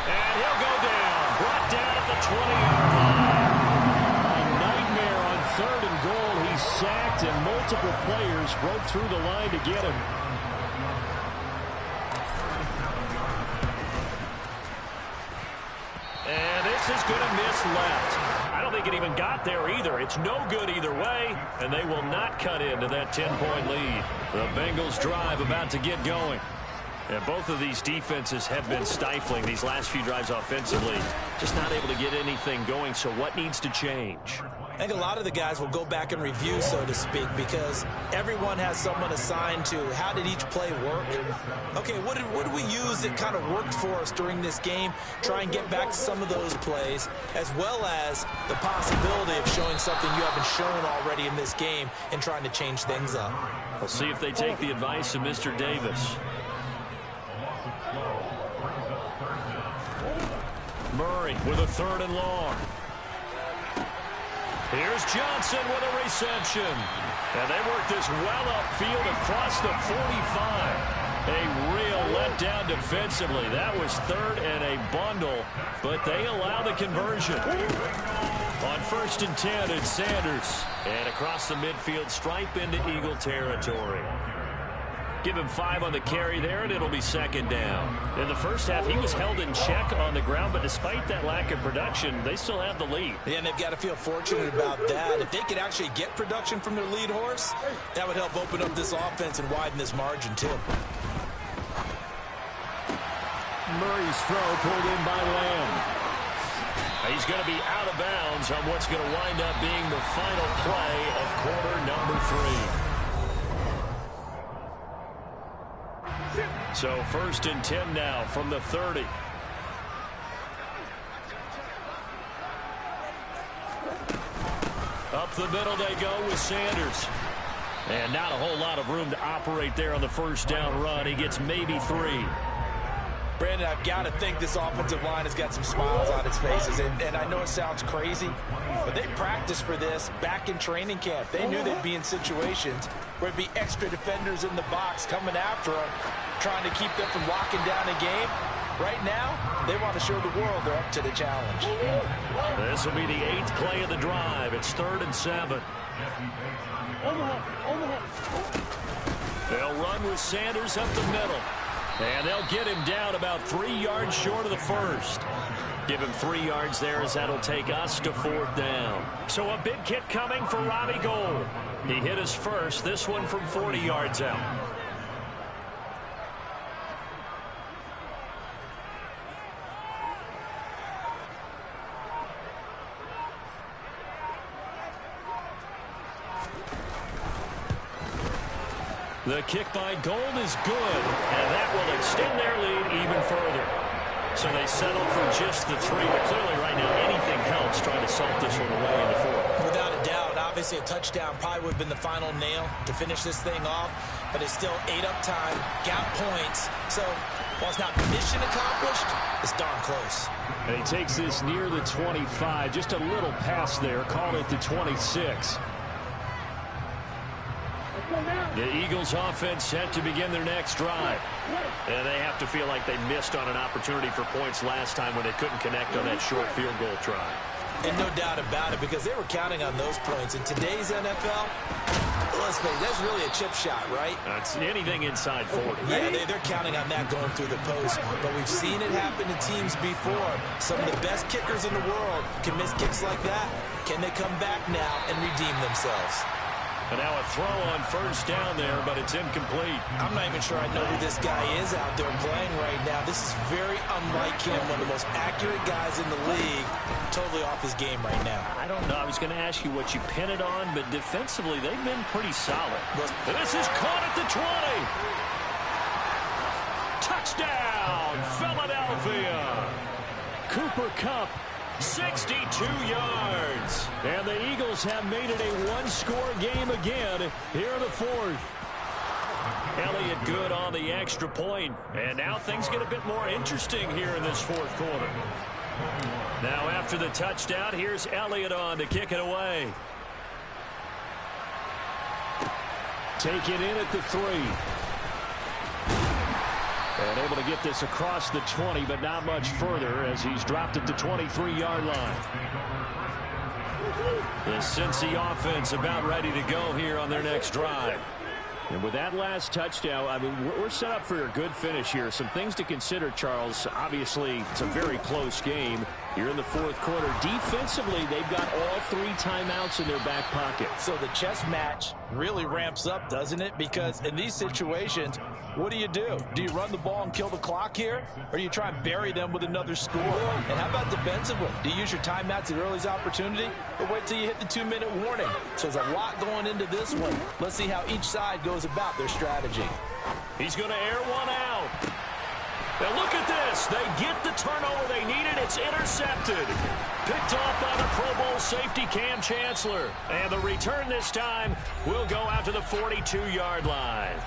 And he'll go down. Brought down at the 20-yard line. Third and goal, he's sacked, and multiple players broke through the line to get him. And this is going to miss left. I don't think it even got there either. It's no good either way, and they will not cut into that 10-point lead. The Bengals drive about to get going. And both of these defenses have been stifling these last few drives offensively. Just not able to get anything going, so what needs to change? I think a lot of the guys will go back and review, so to speak, because everyone has someone assigned to how did each play work. Okay, what did we use that kind of worked for us during this game? Try and get back to some of those plays, as well as the possibility of showing something you haven't shown already in this game and trying to change things up. We'll see if they take the advice of Mr. Davis. Murray with a 3rd and long. Here's Johnson with a reception. And they work this well upfield across the 45. A real letdown defensively. That was 3rd and a bundle, but they allow the conversion. On 1st and 10, it's Sanders. And across the midfield, stripe into Eagle territory. Give him 5 on the carry there, and it'll be 2nd down. In the first half, he was held in check on the ground, but despite that lack of production, they still have the lead. Yeah, and they've got to feel fortunate about that. If they could actually get production from their lead horse, that would help open up this offense and widen this margin, too. Murray's throw pulled in by Lamb. He's going to be out of bounds on what's going to wind up being the final play of quarter number 3. So 1st and 10 now from the 30. Up the middle they go with Sanders. And not a whole lot of room to operate there on the first down run. He gets maybe 3. Brandon, I've got to think this offensive line has got some smiles on its faces. And I know it sounds crazy, but they practiced for this back in training camp. They knew they'd be in situations where it'd be extra defenders in the box coming after them, trying to keep them from locking down a game. Right now, they want to show the world they're up to the challenge. This will be the 8th play of the drive. It's 3rd and 7. They'll run with Sanders up the middle. And they'll get him down about 3 yards short of the first. Give him 3 yards there as that'll take us to 4th down. So a big kick coming for Robbie Gould. He hit his first, this one from 40 yards out. The kick by Gould is good, and that will extend their lead even further. So they settle for just the 3, but clearly right now anything helps trying to salt this one away in the 4th. Without a doubt, obviously a touchdown probably would have been the final nail to finish this thing off, but it's still 8 up time, got points. So while it's not mission accomplished, it's darn close. And he takes this near the 25, just a little pass there, called it the 26. The Eagles offense set to begin their next drive. And they have to feel like they missed on an opportunity for points last time when they couldn't connect on that short field goal try. And no doubt about it, because they were counting on those points. In today's NFL, let's face it, that's really a chip shot, right? That's anything inside 40. Yeah, they're counting on that going through the post. But we've seen it happen to teams before. Some of the best kickers in the world can miss kicks like that. Can they come back now and redeem themselves? And now a throw on 1st down there, but it's incomplete. I'm not even sure I know who this guy is out there playing right now. This is very unlike him, one of the most accurate guys in the league. Totally off his game right now. I don't know. I was going to ask you what you pin it on, but defensively they've been pretty solid. And this is caught at the 20. Touchdown, Philadelphia. Cooper Kupp, 62 yards. And the Eagles have made it a one-score game again here in the 4th. Elliott good on the extra point. And now things get a bit more interesting here in this 4th quarter. Now after the touchdown, here's Elliott on to kick it away. Take it in at the 3. And able to get this across the 20, but not much further as he's dropped at the 23-yard line. The Cincy offense about ready to go here on their next drive. And with that last touchdown, I mean, we're set up for a good finish here. Some things to consider, Charles. Obviously, it's a very close game. You're in the 4th quarter. Defensively, they've got all 3 timeouts in their back pocket. So the chess match really ramps up, doesn't it? Because in these situations, what do? Do you run the ball and kill the clock here? Or do you try and bury them with another score? And how about defensively? Do you use your timeouts at earliest opportunity? Or wait till you hit the 2-minute warning? So there's a lot going into this one. Let's see how each side goes about their strategy. He's going to air one out. Now look at this. They get the turnover they needed. It's intercepted. Picked off by the Pro Bowl safety Cam Chancellor. And the return this time will go out to the 42-yard line.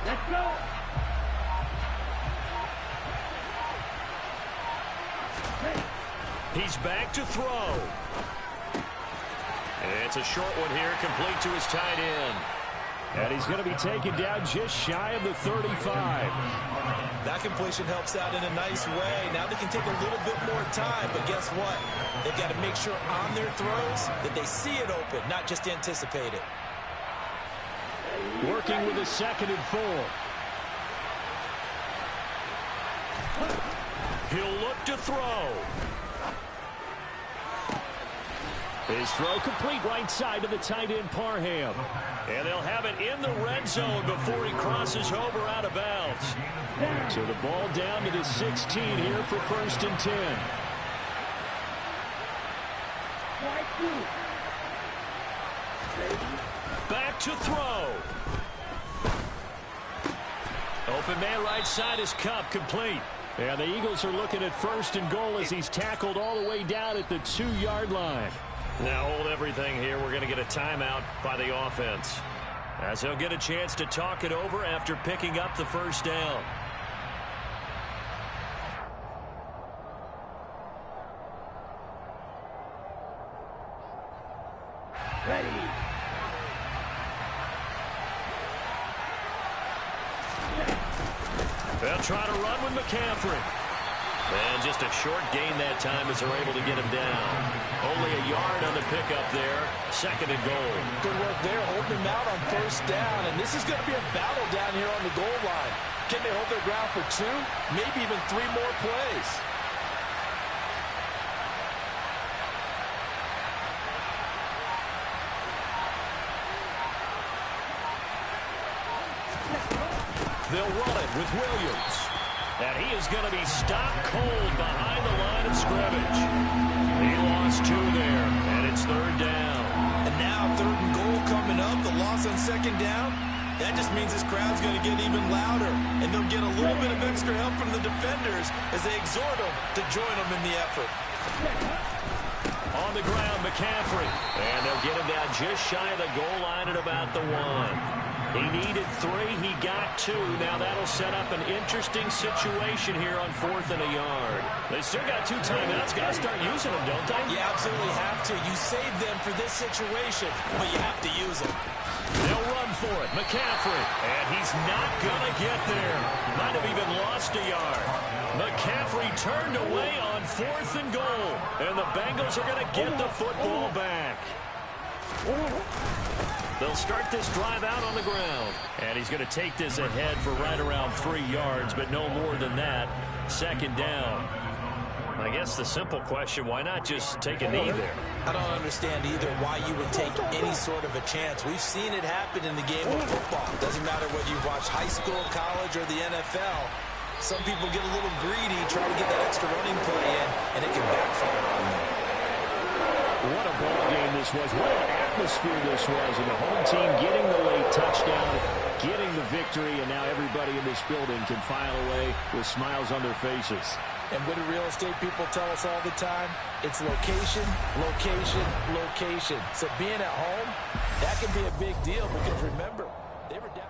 Let's go. He's back to throw. It's a short one here, complete to his tight end. And he's going to be taken down just shy of the 35. That completion helps out in a nice way. Now they can take a little bit more time, but guess what? They've got to make sure on their throws that they see it open, not just anticipate it. Working with a 2nd and 4. He'll look to throw. His throw complete right side to the tight end Parham. And they'll have it in the red zone before he crosses over out of bounds. So the ball down to the 16 here for 1st and 10. Back to throw. Open man right side is Kupp, complete. And the Eagles are looking at 1st and goal as he's tackled all the way down at the 2-yard line. Now hold everything here. We're going to get a timeout by the offense, as they'll get a chance to talk it over after picking up the 1st down. Ready. They'll try to run with McCaffrey. And just a short gain that time as they're able to get him down. Only a yard on the pickup there. 2nd and goal. Good work there, holding him out on 1st down. And this is going to be a battle down here on the goal line. Can they hold their ground for 2, maybe even 3 more plays? They'll run it with Williams. And he is going to be stopped cold behind the line of scrimmage. He lost 2 there, and it's 3rd down. And now 3rd and goal coming up, the loss on 2nd down. That just means this crowd's going to get even louder, and they'll get a little bit of extra help from the defenders as they exhort them to join them in the effort. On the ground, McCaffrey. And they'll get him down just shy of the goal line at about the 1. He needed 3. He got 2. Now that'll set up an interesting situation here on 4th and a yard. They still got 2 timeouts. Got to start using them, don't they? You absolutely have to. You save them for this situation, but you have to use them. They'll run for it. McCaffrey. And he's not going to get there. Might have even lost a yard. McCaffrey turned away on 4th and goal. And the Bengals are going to get the football back. They'll start this drive out on the ground. And he's going to take this ahead for right around 3 yards, but no more than that. 2nd down. I guess the simple question, why not just take a knee there? I don't understand either why you would take any sort of a chance. We've seen it happen in the game of football. Doesn't matter whether you've watched high school, college, or the NFL. Some people get a little greedy, try to get that extra running play in, and it can backfire on them. What a ball game this was. What an atmosphere this was. And the home team getting the late touchdown, getting the victory, and now everybody in this building can file away with smiles on their faces. And what do real estate people tell us all the time? It's location, location, location. So being at home, that can be a big deal because remember, they were down.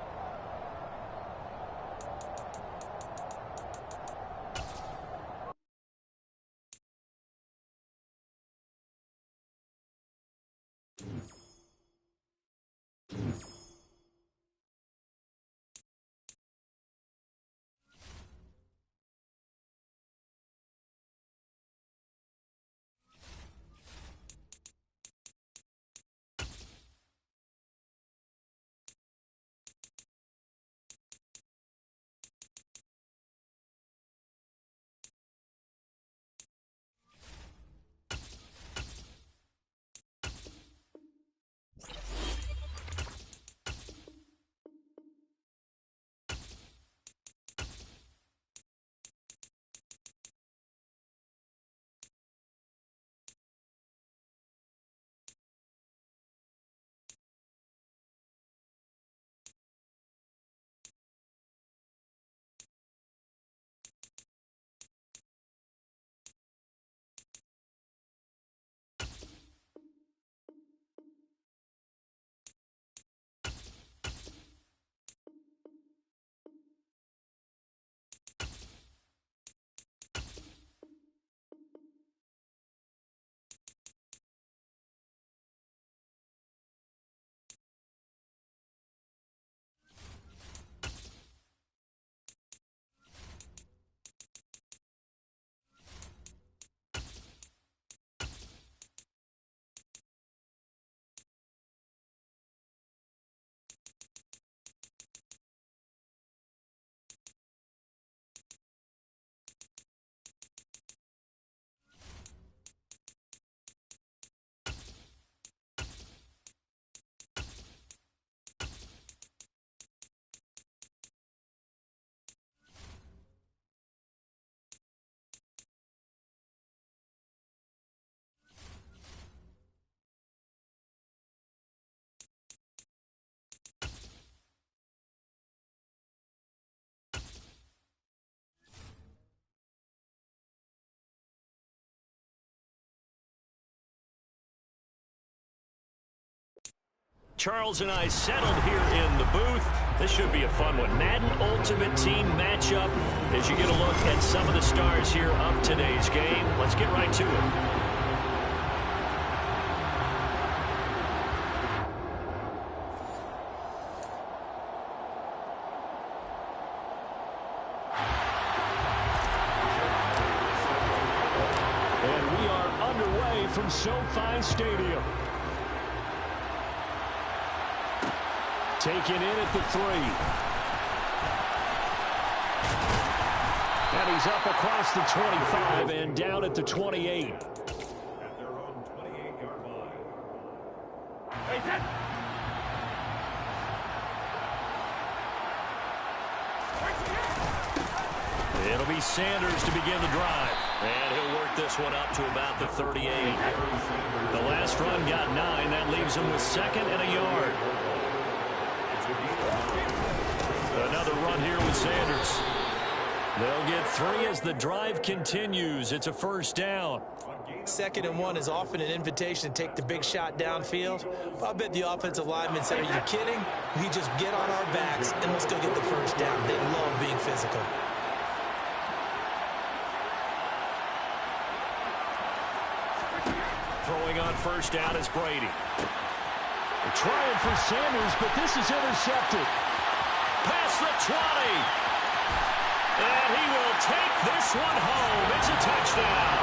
Charles and I settled here in the booth. This should be a fun one. Madden Ultimate Team matchup as you get a look at some of the stars here of today's game. Let's get right to it. live from SoFi Stadium. Taken in at the 3. And he's up across the 25 and down at the 28. At their own 28-yard line. It'll be Sanders to begin the drive. And he'll work this one up to about the 38. The last run got 9. That leaves him with 2nd and a yard. Another run here with Sanders. They'll get 3 as the drive continues. It's a first down. 2nd and 1 is often an invitation to take the big shot downfield. I bet the offensive lineman said, are you kidding? We just get on our backs and let's go get the first down. They love being physical. Throwing on first down is Brady. They're trying for Sanders, but this is intercepted. Past the 20. And he will take this one home. It's a touchdown.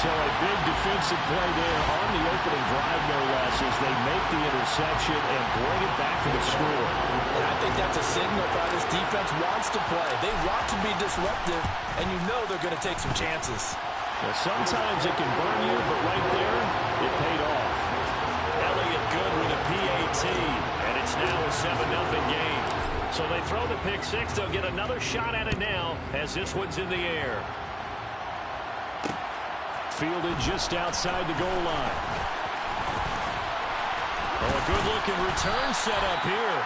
So a big defensive play there on the opening drive, no less, as they make the interception and bring it back to the score. And I think that's a signal for how this defense wants to play. They want to be disruptive, and you know they're going to take some chances. Well, sometimes it can burn you, but right there, it paid off. Elliott good with a PAT, and it's now a 7-0 game. So they throw the pick 6. They'll get another shot at it now as this one's in the air. Fielded just outside the goal line. Oh, a good-looking return set up here.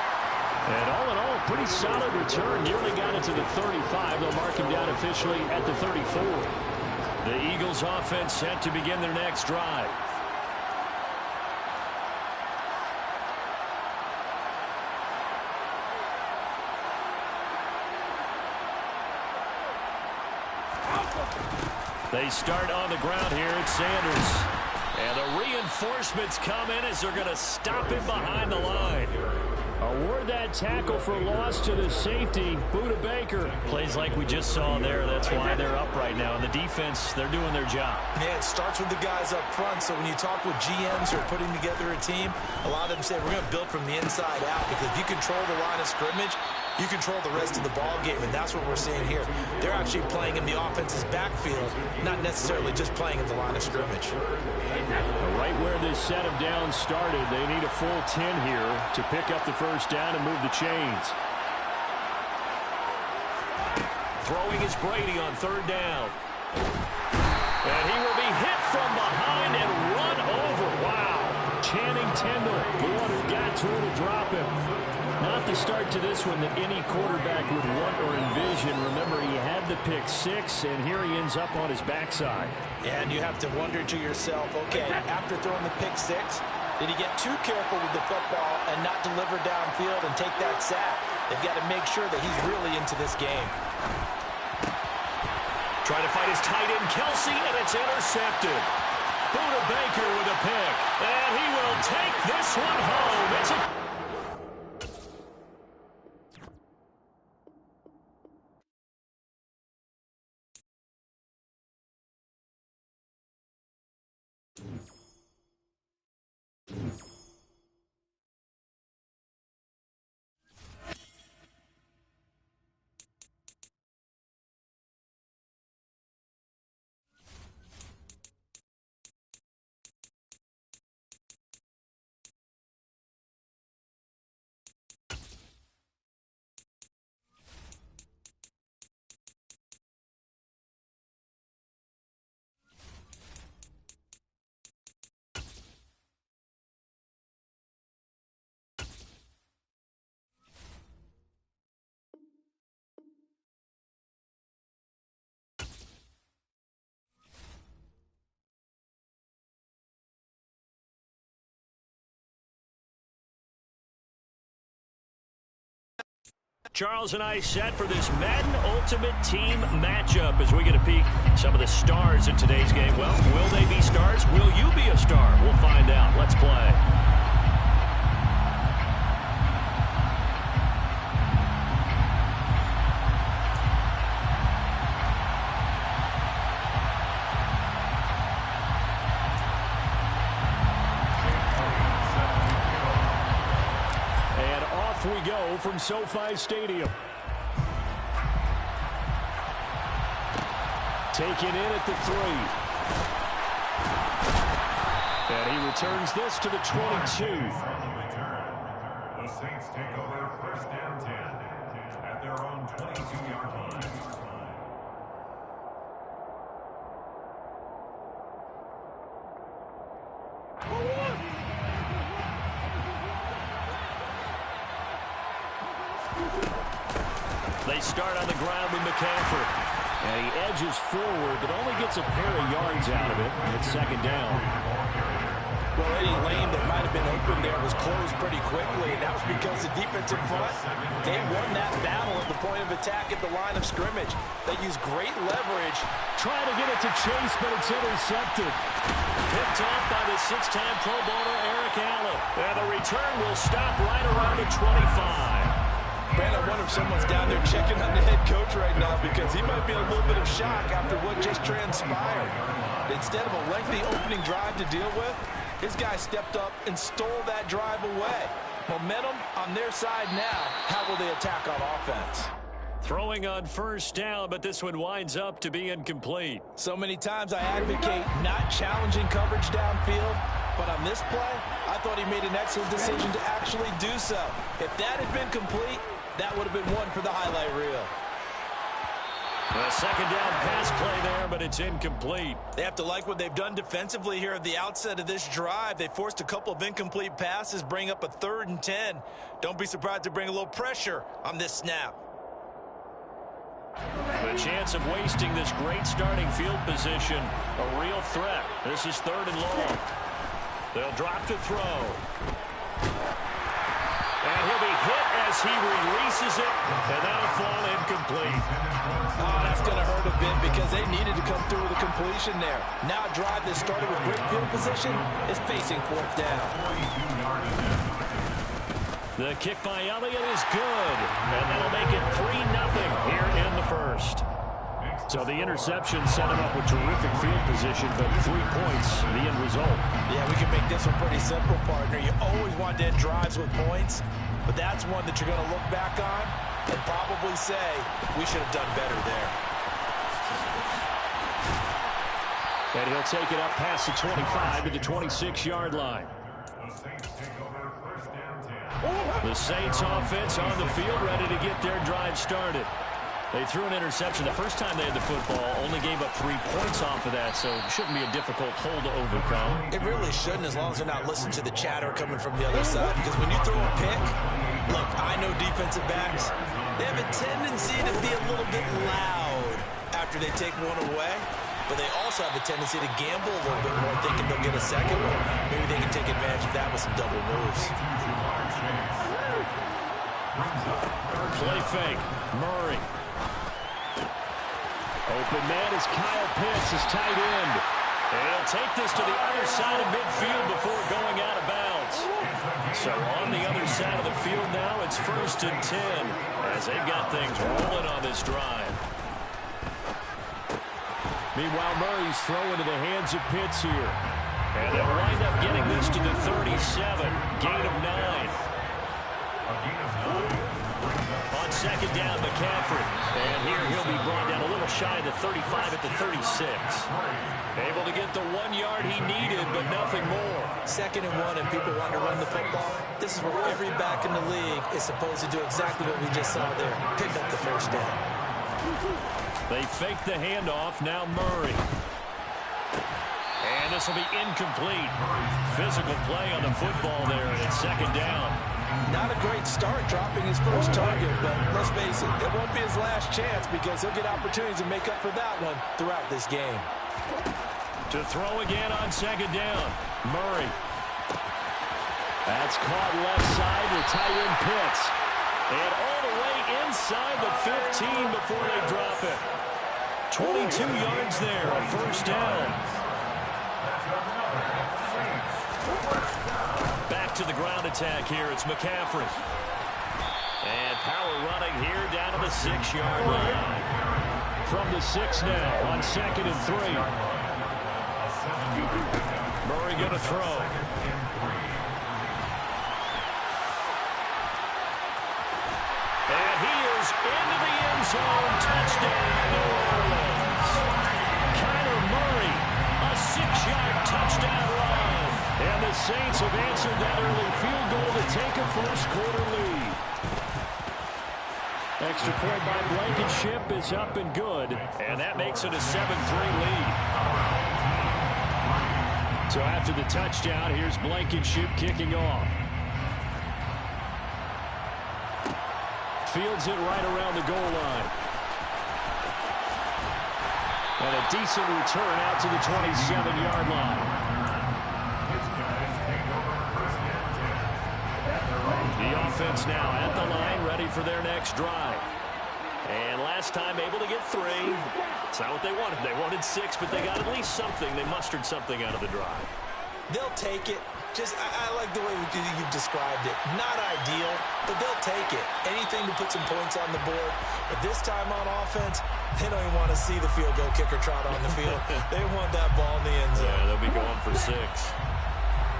And all in all, pretty solid return. Nearly got it to the 35. They'll mark him down officially at the 34. The Eagles offense set to begin their next drive. They start on the ground here. It's Sanders. And the reinforcements come in as they're going to stop him behind the line. Award that tackle for loss to the safety, Buda Baker. Plays like we just saw there. That's why they're up right now. And the defense, they're doing their job. Yeah, it starts with the guys up front. So when you talk with GMs who are putting together a team, a lot of them say we're going to build from the inside out, because if you control the line of scrimmage, you control the rest of the ball game, and that's what we're seeing here. They're actually playing in the offense's backfield, not necessarily just playing at the line of scrimmage. Right where this set of downs started, they need a full 10 here to pick up the first down and move the chains. Throwing is Brady on third down. And he will be hit from behind and run over. Wow. Channing Tindall, the one who got to him to drop him. Not the start to this one that any quarterback would want or envision. Remember, he had the pick 6, and here he ends up on his backside. And you have to wonder to yourself, okay, after throwing the pick 6, did he get too careful with the football and not deliver downfield and take that sack? They've got to make sure that he's really into this game. Trying to fight his tight end, Kelsey, and it's intercepted. Buda Baker with a pick, and he will take this one home. It's a Charles and I set for this Madden Ultimate Team matchup as we get a peek some of the stars in today's game. Well, will they be stars? Will you be a star? We'll find out. Let's play. go from SoFi Stadium. Taken in at the 3. And he returns this to the 22. The Saints take over first and 10 at their own 22-yard line. They start on the ground with McCaffrey. And he edges forward, but only gets a pair of yards out of it. It's second down. Well, any lane that might have been open there was closed pretty quickly, and that was because the defensive front, they won that battle at the point of attack at the line of scrimmage. They used great leverage. Trying to get it to Chase, but it's intercepted. Picked off by the 6-time Pro Bowler Eric Allen. And the return will stop right around the 25. Brandon, I wonder if someone's down there checking on the head coach right now because he might be in a little bit of shock after what just transpired. Instead of a lengthy opening drive to deal with, his guy stepped up and stole that drive away. Momentum on their side now. How will they attack on offense? Throwing on first down, but this one winds up to be incomplete. So many times I advocate not challenging coverage downfield, but on this play, I thought he made an excellent decision to actually do so. If that had been complete, that would have been one for the highlight reel. A second down pass play there, but it's incomplete. They have to like what they've done defensively here at the outset of this drive. They forced a couple of incomplete passes, bring up a 3rd and 10. Don't be surprised to bring a little pressure on this snap. The chance of wasting this great starting field position, a real threat. This is 3rd and long. They'll drop to throw. And he'll be hit as he releases it, and that'll fall incomplete. Oh, that's going to hurt a bit because they needed to come through with a completion there. Now a drive that started with great field position is facing 4th down. The kick by Elliott is good, and that'll make it 3-0 here in the first. So the interception set him up with terrific field position, but 3 points, the end result. Yeah, we can make this one pretty simple, partner. You always want to end drives with points, but that's one that you're going to look back on and probably say, we should have done better there. And he'll take it up past the 25 to the 26-yard line. The Saints offense on the field, ready to get their drive started. They threw an interception the first time they had the football, only gave up 3 points off of that, so it shouldn't be a difficult hole to overcome. It really shouldn't, as long as they're not listening to the chatter coming from the other side, because when you throw a pick, look, I know defensive backs, they have a tendency to be a little bit loud after they take one away, but they also have a tendency to gamble a little bit more, thinking they'll get a second one. Maybe they can take advantage of that with some double moves. Play fake. Murray. Open man is Kyle Pitts, his tight end. And he'll take this to the other side of midfield before going out of bounds. So on the other side of the field now, it's 1st and 10 as they've got things rolling on this drive. Meanwhile, Murray's throw into the hands of Pitts here. And they'll wind up getting this to the 37, gain of 9. On second down, McCaffrey. And here he'll be brought down a little shy of the 35 at the 36. Able to get the 1 yard he needed, but nothing more. 2nd and 1, and people want to run the football. This is where every back in the league is supposed to do exactly what we just saw there. Pick up the 1st down. They fake the handoff. Now Murray. And this will be incomplete. Physical play on the football there, and it's 2nd down. Not a great start dropping his first target, but let's face it, it won't be his last chance because he'll get opportunities to make up for that one throughout this game. To throw again on 2nd down. Murray. That's caught left side to tight end Pitts. And all the way inside the 15 before they drop it. 22 yards there, a 1st down. Back to the ground attack here. It's McCaffrey. And power running here down to the 6-yard line. From the 6 now on 2nd and 3. Murray going to throw. goes into the end zone. Touchdown, New Orleans. Kyler Murray, a 6-yard touchdown run. And the Saints have answered that early field goal to take a first-quarter lead. Extra point by Blankenship is up and good. And that makes it a 7-3 lead. So after the touchdown, here's Blankenship kicking off. Fields it right around the goal line. And a decent return out to the 27-yard line. The offense now at the line, ready for their next drive. And last time able to get 3. It's not what they wanted. They wanted 6, but they got at least something. They mustered something out of the drive. They'll take it. I like the way you've described it. Not ideal, but they'll take it. Anything to put some points on the board. But this time on offense, they don't even want to see the field goal kicker trot on the field. They want that ball in the end zone. Yeah, they'll be going for 6.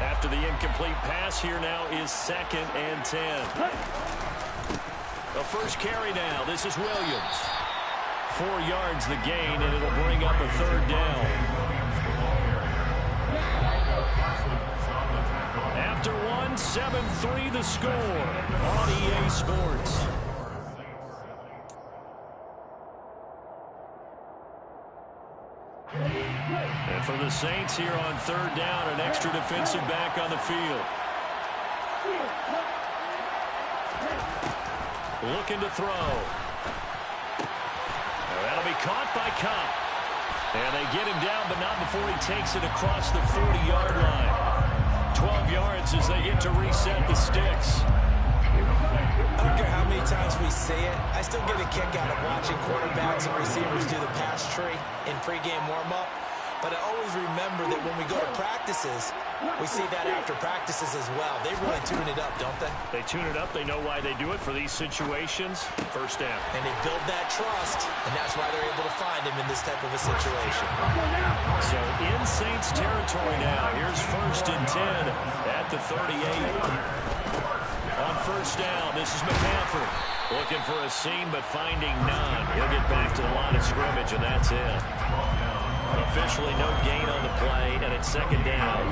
After the incomplete pass, here now is 2nd and 10. The first carry now. This is Williams. 4 yards the gain, and it'll bring up a 3rd down. After 7-3 the score on EA Sports. And for the Saints here on 3rd down, an extra defensive back on the field. Looking to throw. That'll be caught by Cup. And they get him down, but not before he takes it across the 40-yard line. 12 yards as they get to reset the sticks. I don't care how many times we say it, I still get a kick out of watching quarterbacks and receivers do the pass tree in pregame warm-up. But I always remember that when we go to practices, we see that after practices as well. They really tune it up, don't they? They tune it up. They know why they do it for these situations. First down. And they build that trust, and that's why they're able to find him in this type of a situation. So in Saints territory now. Here's 1st and 10 at the 38. On 1st down, this is McCaffrey. Looking for a seam, but finding none. He'll get back to the line of scrimmage, and that's it. Officially no gain on the play, and it's 2nd down.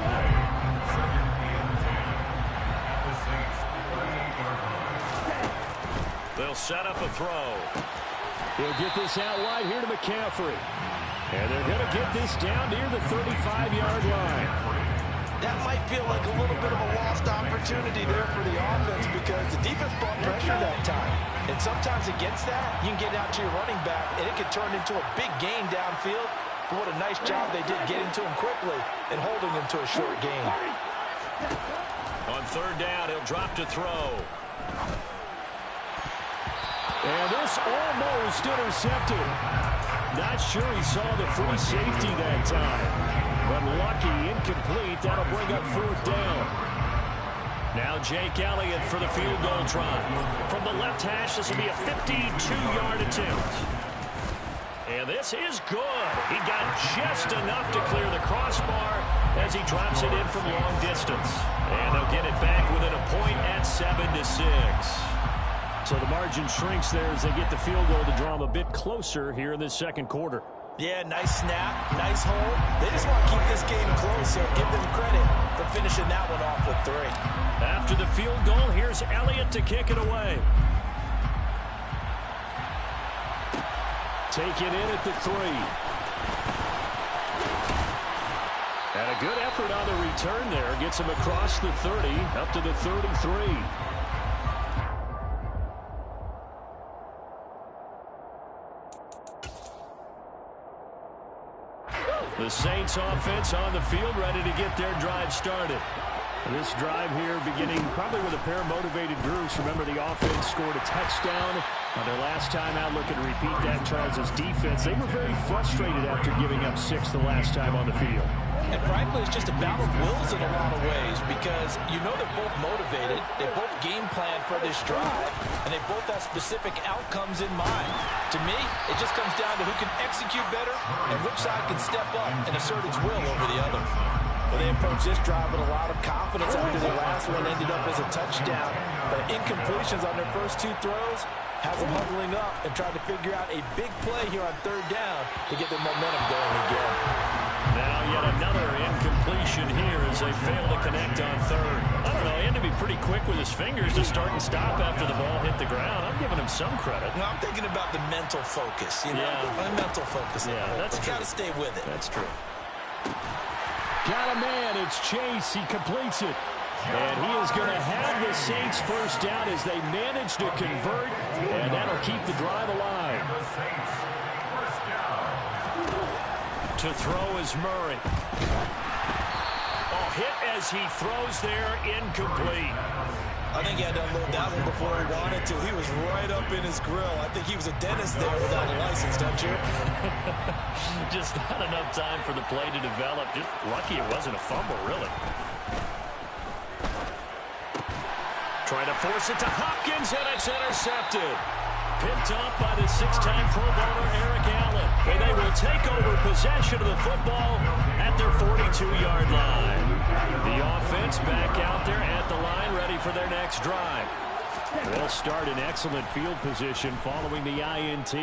They'll set up a throw. He'll get this out wide here to McCaffrey. And they're going to get this down near the 35-yard line. That might feel like a little bit of a lost opportunity there for the offense because the defense brought pressure that time. And sometimes against that, you can get out to your running back, and it could turn into a big gain downfield. But what a nice job they did getting to him quickly and holding him to a short gain. On 3rd down, he'll drop to throw. And this almost intercepted. Not sure he saw the free safety that time. But lucky, incomplete. That'll bring up 4th down. Now Jake Elliott for the field goal try. From the left hash, this will be a 52-yard attempt. And this is good. He got just enough to clear the crossbar as he drops it in from long distance. And they'll get it back within a point at 7-6. So the margin shrinks there as they get the field goal to draw them a bit closer here in this 2nd quarter. Yeah, nice snap, nice hold. They just want to keep this game close, so give them credit for finishing that one off with 3. After the field goal, here's Elliott to kick it away. Take it in at the 3. And a good effort on the return there. Gets him across the 30, up to the 33. The Saints offense on the field, ready to get their drive started. This drive here beginning probably with a pair of motivated groups. Remember, the offense scored a touchdown on their last time out. Looking to repeat that. Charles' defense, they were very frustrated after giving up 6 the last time on the field. And frankly, it's just a battle of wills in a lot of ways because you know they're both motivated. They both game plan for this drive, and they both have specific outcomes in mind. To me, it just comes down to who can execute better and which side can step up and assert its will over the other. Well, they approached this drive with a lot of confidence after their last one ended up as a touchdown. But incompletions on their first 2 throws has them huddling up and trying to figure out a big play here on third down to get the momentum going again. Now yet another incompletion here as they fail to connect on third. I don't know, he had to be pretty quick with his fingers to start and stop after the ball hit the ground. I'm giving him some credit. No, I'm thinking about the mental focus. You know, the mental focus. Yeah, that's true. Got to stay with it. That's true. Got a man. It's Chase. He completes it. And he is going to have the Saints first down as they manage to convert, and that'll keep the drive alive. To throw is Murray. Oh, hit as he throws there, incomplete. I think he had to unload that one before he wanted to. He was right up in his grill. I think he was a dentist there without a license, don't you? Just not enough time for the play to develop. Just lucky it wasn't a fumble, really. Trying to force it to Hopkins, and it's intercepted. Picked up by the six-time Pro Bowler Eric Allen. And they will take over possession of the football at their 42-yard line. The offense back out there at the line, ready for their next drive. They'll start in excellent field position following the INT.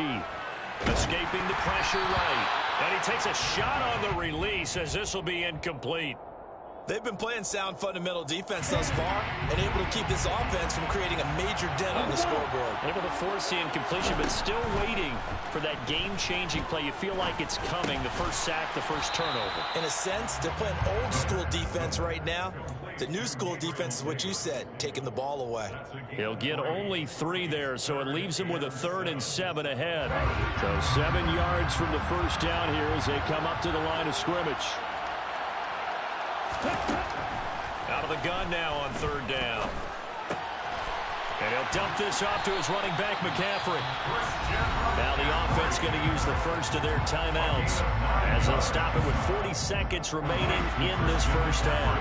Escaping the pressure right. And he takes a shot on the release as this will be incomplete. They've been playing sound fundamental defense thus far and able to keep this offense from creating a major dent on the scoreboard. Able to force the incompletion, but still waiting for that game-changing play. You feel like it's coming, the first sack, the first turnover. In a sense, they're playing old-school defense right now. The new-school defense is what you said, taking the ball away. He'll get only 3 there, so it leaves him with a 3rd and 7 ahead. So 7 yards from the first down here as they come up to the line of scrimmage. Out of the gun now on 3rd down. And he'll dump this off to his running back, McCaffrey. Now the offense going to use the first of their timeouts as they'll stop it with 40 seconds remaining in this first half.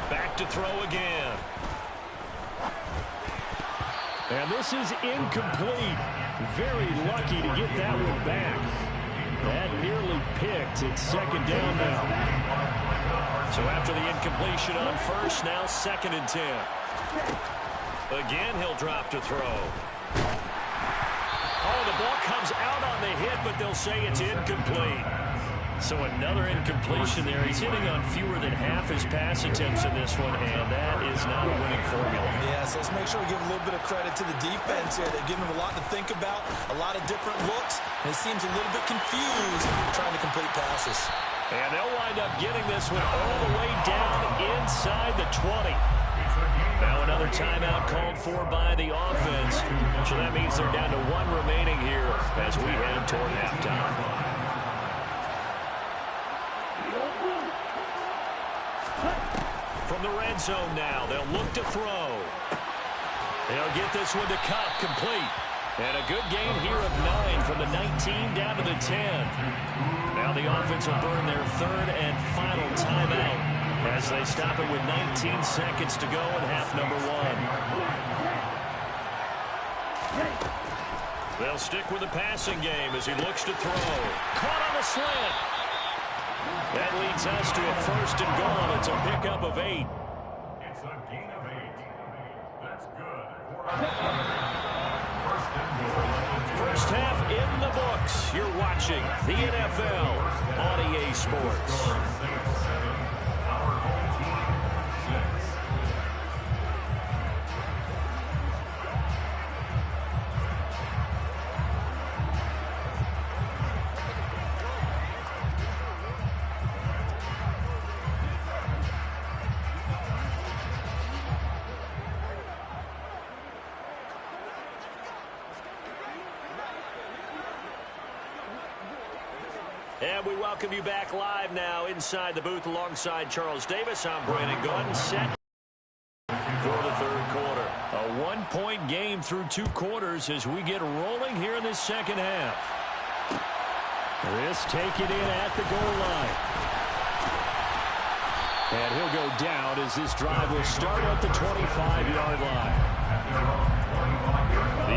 Back to throw again. And this is incomplete. Very lucky to get that one back. That nearly picked. It's 2nd down now. So after the incompletion on first, now 2nd and 10. Again, he'll drop to throw. Oh, the ball comes out on the hit, but they'll say it's incomplete. So another incompletion there. He's hitting on fewer than half his pass attempts in this one, and that is not a winning formula. Yes, let's make sure we give a little bit of credit to the defense here. They've given him a lot to think about, a lot of different looks, and he seems a little bit confused trying to complete passes. And they'll wind up getting this one all the way down inside the 20. Now another timeout called for by the offense. So that means they're down to 1 remaining here as we head toward halftime. From the red zone now, they'll look to throw. They'll get this one to Cup, complete. And a good gain here of 9 from the 19 down to the 10. Now the offense will burn their 3rd and final timeout as they stop it with 19 seconds to go in half number 1. They'll stick with the passing game as he looks to throw. Caught on the slant. That leads us to a 1st and goal. It's a pickup of 8. It's a gain of 8. That's good. First half in the books. You're watching the NFL on EA Sports. And we welcome you back live now inside the booth alongside Charles Davis. I'm Brandon Gaudin, set for the 3rd quarter. A 1-point game through 2 quarters as we get rolling here in this 2nd half. This taken in at the goal line. And he'll go down as this drive will start at the 25-yard line.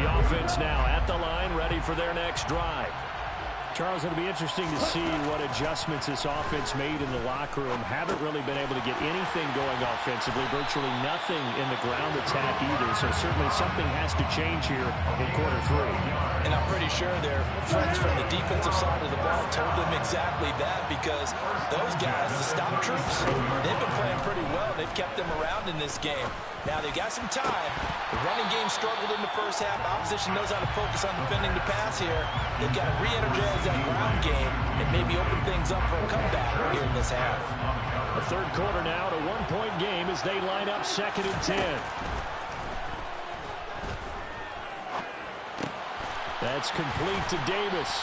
The offense now at the line, ready for their next drive. Charles, it'll be interesting to see what adjustments this offense made in the locker room. Haven't really been able to get anything going offensively, virtually nothing in the ground attack either. So certainly something has to change here in quarter three. And I'm pretty sure their friends from the defensive side of the ball told them exactly that, because those guys, the stop troops, they've been playing pretty well. They've kept them around in this game. Now they've got some time. The running game struggled in the first half. Opposition knows how to focus on defending the pass here. They've got to re-energize that ground game and maybe open things up for a comeback here in this half. The third quarter now, a one-point game as they line up 2nd and 10. That's complete to Davis.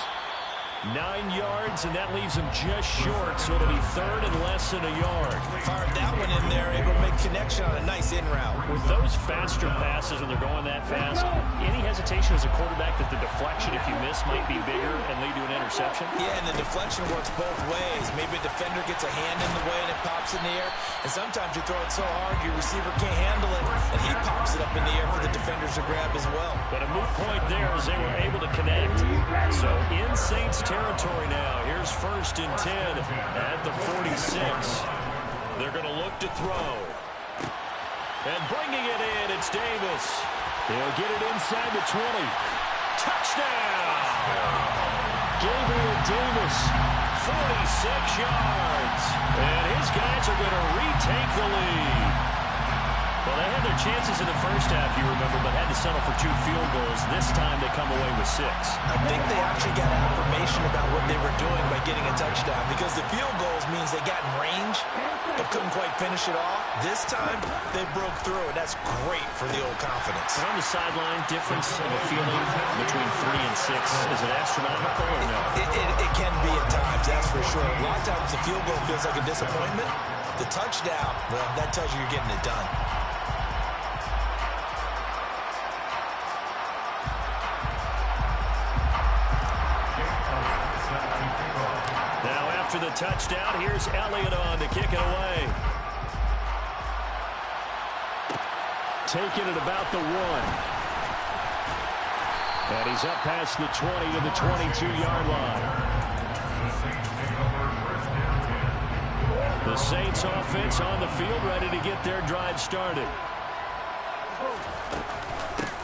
9 yards, and that leaves him just short, so it'll be 3rd and less than a yard. Fired that one in there, able to make connection on a nice in route. With those faster passes, when they're going that fast, any hesitation as a quarterback that the deflection, if you miss, might be bigger and lead to an interception? Yeah, and the deflection works both ways. Maybe a defender gets a hand in the way and it pops in the air, and sometimes you throw it so hard your receiver can't handle it, and he pops it up in the air for the defenders to grab as well. But a moot point there as they were able to connect. So in Saints territory now. Here's 1st and 10 at the 46. They're going to look to throw. And bringing it in, it's Davis. He'll get it inside the 20. Touchdown! Gabriel Davis, 46 yards. And his guys are going to retake the lead. Well, they had their chances in the first half, you remember, but had to settle for 2 field goals. This time they come away with 6. I think they actually got affirmation about what they were doing by getting a touchdown, because the field goals means they got in range but couldn't quite finish it off. This time they broke through, and that's great for the old confidence. And on the sideline, difference of a feeling between 3 and 6, is it astronomical or no? It can be at times, that's for sure. A lot of times the field goal feels like a disappointment. The touchdown, well, that tells you you're getting it done. After the touchdown, here's Elliott on to kick it away. Taking it about the 1. And he's up past the 20 to the 22-yard line. The Saints offense on the field, ready to get their drive started.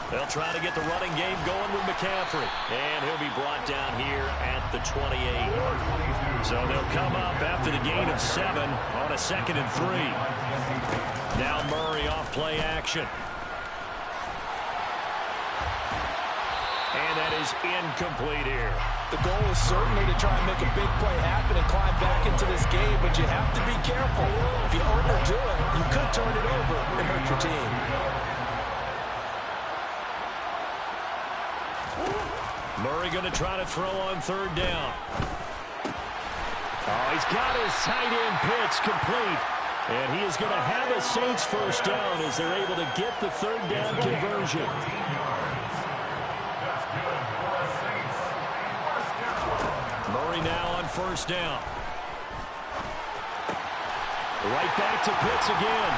They'll try to get the running game going with McCaffrey. And he'll be brought down here at the 28. So they'll come up after the gain of 7 on a 2nd and 3. Now Murray off play action. And that is incomplete here. The goal is certainly to try and make a big play happen and climb back into this game, but you have to be careful. If you overdo it, you could turn it over and hurt your team. Murray going to try to throw on 3rd down. Oh, he's got his tight end pitch complete. And he is going to have a Saints 1st down as they're able to get the 3rd down conversion. Murray now on 1st down. Right back to Pitts again.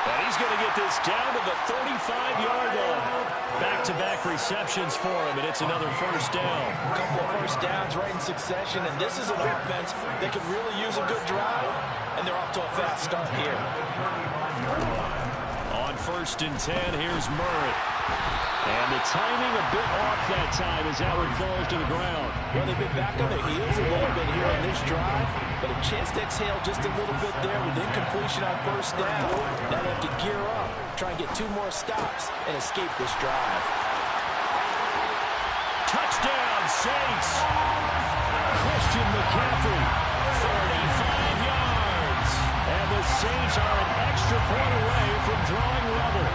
And he's going to get this down to the 35-yard line. Back-to-back receptions for him, and it's another 1st down. A couple of 1st downs right in succession, and this is an offense that could really use a good drive, and they're off to a fast start here. On 1st and 10, here's Murray. And the timing a bit off that time as that one falls to the ground. Well, they've been back on their heels a little bit here on this drive, but a chance to exhale just a little bit there with incompletion on 1st down. Now they have to gear up, try and get 2 more stops, and escape this drive. Touchdown, Saints! Christian McCaffrey, 35 yards. And the Saints are an extra point away from drawing level.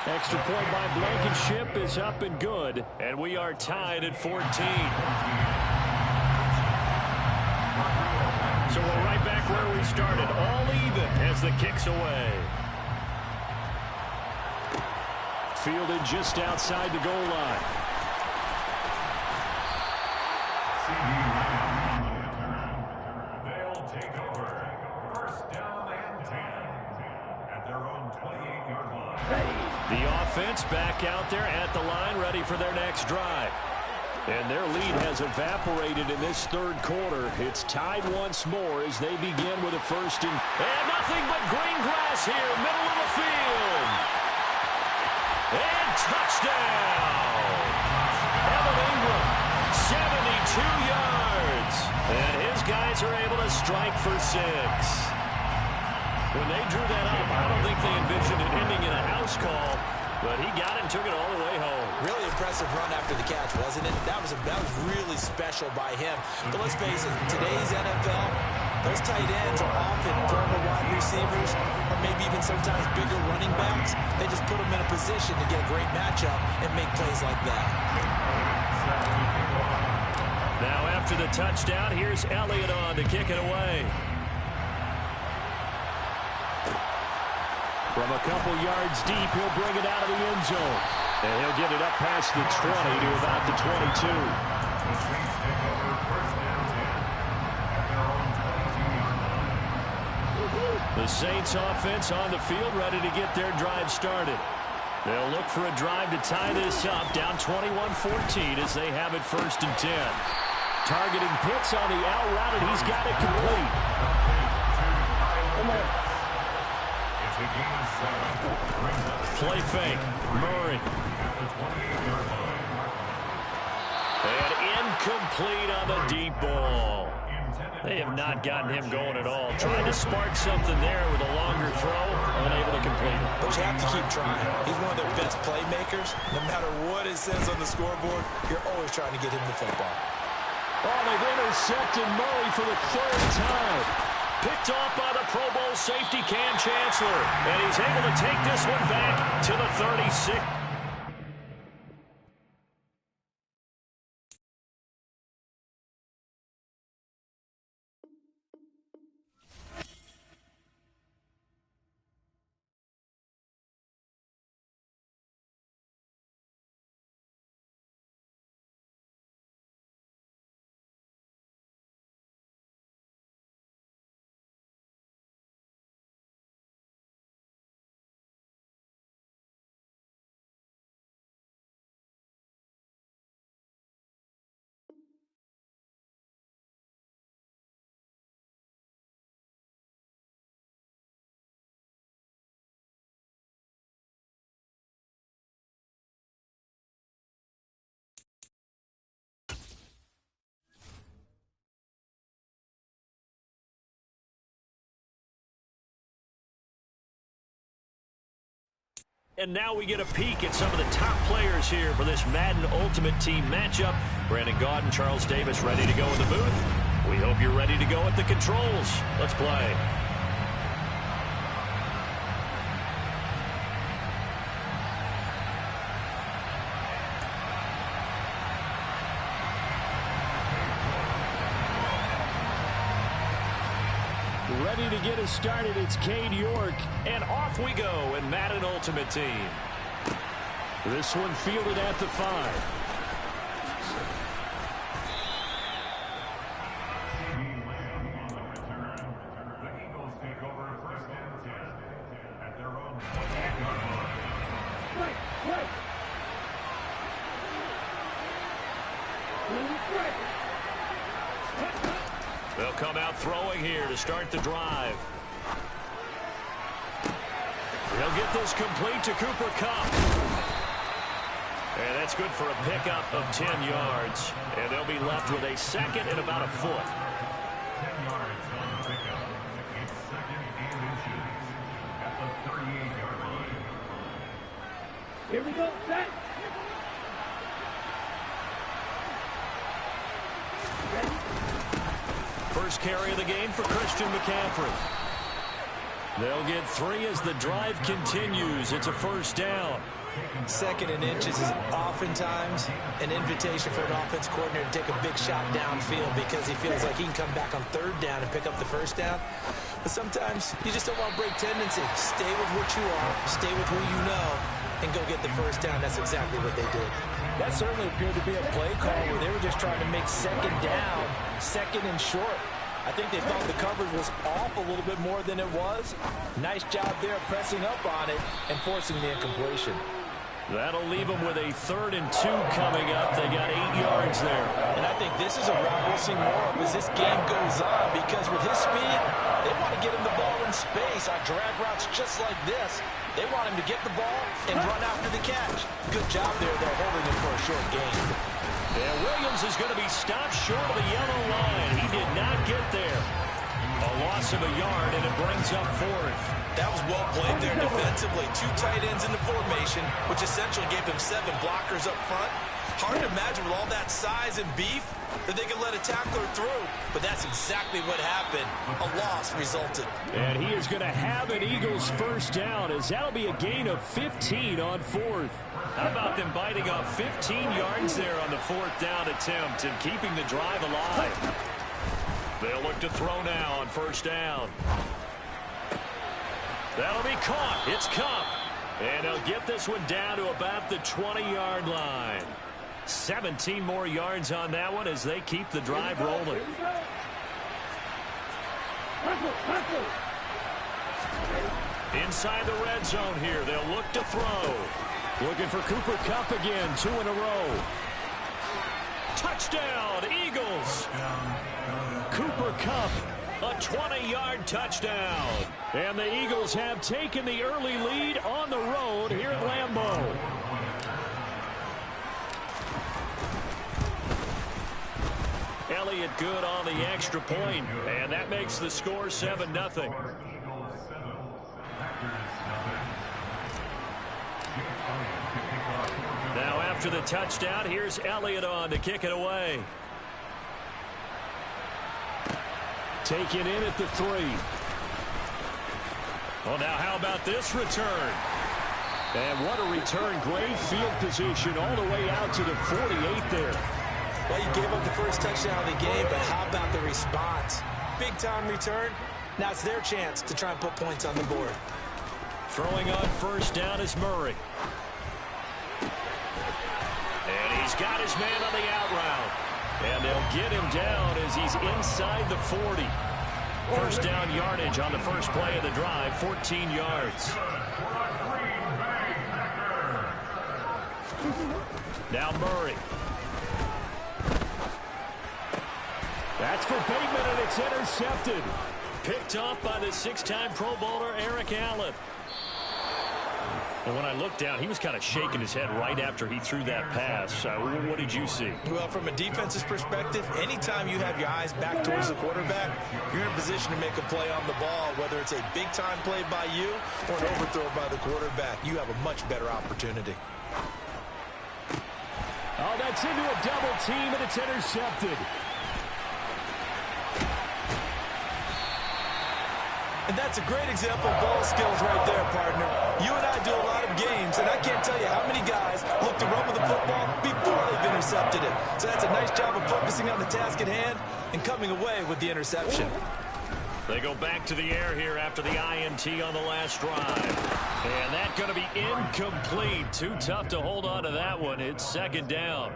Extra point by Blankenship is up and good, and we are tied at 14. So we're right back where we started, all even as the kick's away. Fielded just outside the goal line. They'll take over. 1st down and 10 at their own 28-yard line. The offense back out there at the line, ready for their next drive. And their lead has evaporated in this third quarter. It's tied once more as they begin with a first and nothing but green grass here, middle of the field. And touchdown! Evan Ingram, 72 yards. And his guys are able to strike for 6. When they drew that up, I don't think they envisioned it ending in a house call, but he got it and took it all the way home. Really impressive run after the catch, wasn't it? That was really special by him. But let's face it, today's NFL, those tight ends are often former wide receivers or maybe even sometimes bigger running backs. They just put them in a position to get a great matchup and make plays like that. Now after the touchdown, here's Elliott on to kick it away. From a couple yards deep, he'll bring it out of the end zone. And he'll get it up past the 20 to about the 22. The Saints take over first down 10 at their own 22-yard line. The Saints offense on the field, ready to get their drive started. They'll look for a drive to tie this up, down 21-14 as they have it first and 10. Targeting Pitts on the out route, and he's got it complete. It's a gain of 7. Brings up Play fake, Murray. at the 28-yard line. And incomplete on the deep ball. They have not gotten him going at all. Trying to spark something there with a longer throw, unable to complete it. But you have to keep trying. He's one of their best playmakers. No matter what it says on the scoreboard, you're always trying to get him the football. Oh, they've intercepted Murray for the 3rd time. Picked off by the Pro Bowl safety Cam Chancellor. And he's able to take this one back to the 36. And now we get a peek at some of the top players here for this Madden Ultimate Team matchup. Brandon Gaud and Charles Davis ready to go in the booth. We hope you're ready to go at the controls. Let's play. Ready to get us started, it's Cade York, and off we go in Madden Ultimate Team. This one fielded at the 5. The Eagles take over first and 10 at their own 28-yard line. They'll come out throwing here to start the drive. They'll get this complete to Cooper Kupp. And that's good for a pickup of 10 yards. And they'll be left with a second and about a foot. 10 yards on the pickup. It's second and inches at the 38-yard line. Here we go, set. First carry of the game for Christian McCaffrey. They'll get 3 as the drive continues. It's a first down. Second and inches is oftentimes an invitation for an offense coordinator to take a big shot downfield because he feels like he can come back on 3rd down and pick up the first down. But sometimes you just don't want to break tendency. Stay with what you are, stay with who you know, and go get the first down. That's exactly what they did. That certainly appeared to be a play call where they were just trying to make 2nd down, 2nd and short. I think they thought the coverage was off a little bit more than it was. Nice job there pressing up on it and forcing the incompletion. That'll leave them with a 3rd and 2 coming up. They got 8 yards there. And I think this is a route we'll see more of as this game goes on, because with his speed, they want to get him the ball in space on drag routes just like this. They want him to get the ball and run after the catch. Good job there, though, holding him for a short gain. And Williams is going to be stopped short of the yellow line. He did not get there. A loss of a yard, and it brings up 4th. That was well played there defensively. 2 tight ends in the formation, which essentially gave them 7 blockers up front. Hard to imagine with all that size and beef that they could let a tackler through. But that's exactly what happened. A loss resulted. And he is going to have an Eagles first down, as that'll be a gain of 15 on 4th. How about them biting off 15 yards there on the 4th down attempt and keeping the drive alive? They'll look to throw now on first down. That'll be caught. It's Cup. And he'll get this one down to about the 20-yard line. 17 more yards on that one as they keep the drive rolling. Inside the red zone here. They'll look to throw. Looking for Cooper Kupp again. 2 in a row. Touchdown, Eagles. Cooper Kupp, a 20-yard touchdown. And the Eagles have taken the early lead on the road here at Lambeau. Elliott good on the extra point, and that makes the score 7-0. Now after the touchdown, here's Elliott on to kick it away. Taken in at the 3. Well, now how about this return? And what a return. Great field position all the way out to the 48 there. Well, you gave up the first touchdown of the game, but how about the response? Big-time return. Now it's their chance to try and put points on the board. Throwing on first down is Murray. And he's got his man on the out route. And they'll get him down as he's inside the 40. First down yardage on the first play of the drive, 14 yards. Now Murray. That's for Bateman, and it's intercepted. Picked off by the 6-time Pro Bowler Eric Allen. And when I looked down, he was kind of shaking his head right after he threw that pass. What did you see? Well, from a defense's perspective, anytime you have your eyes back towards the quarterback, you're in a position to make a play on the ball, whether it's a big-time play by you or an overthrow by the quarterback. You have a much better opportunity. Oh, that's into a double team, and it's intercepted. And that's a great example of ball skills right there, partner. You and I do a lot of games, and I can't tell you how many guys look to run with the football before they've intercepted it. So that's a nice job of focusing on the task at hand and coming away with the interception. They go back to the air here after the INT on the last drive. And that's going to be incomplete. Too tough to hold on to that one. It's second down.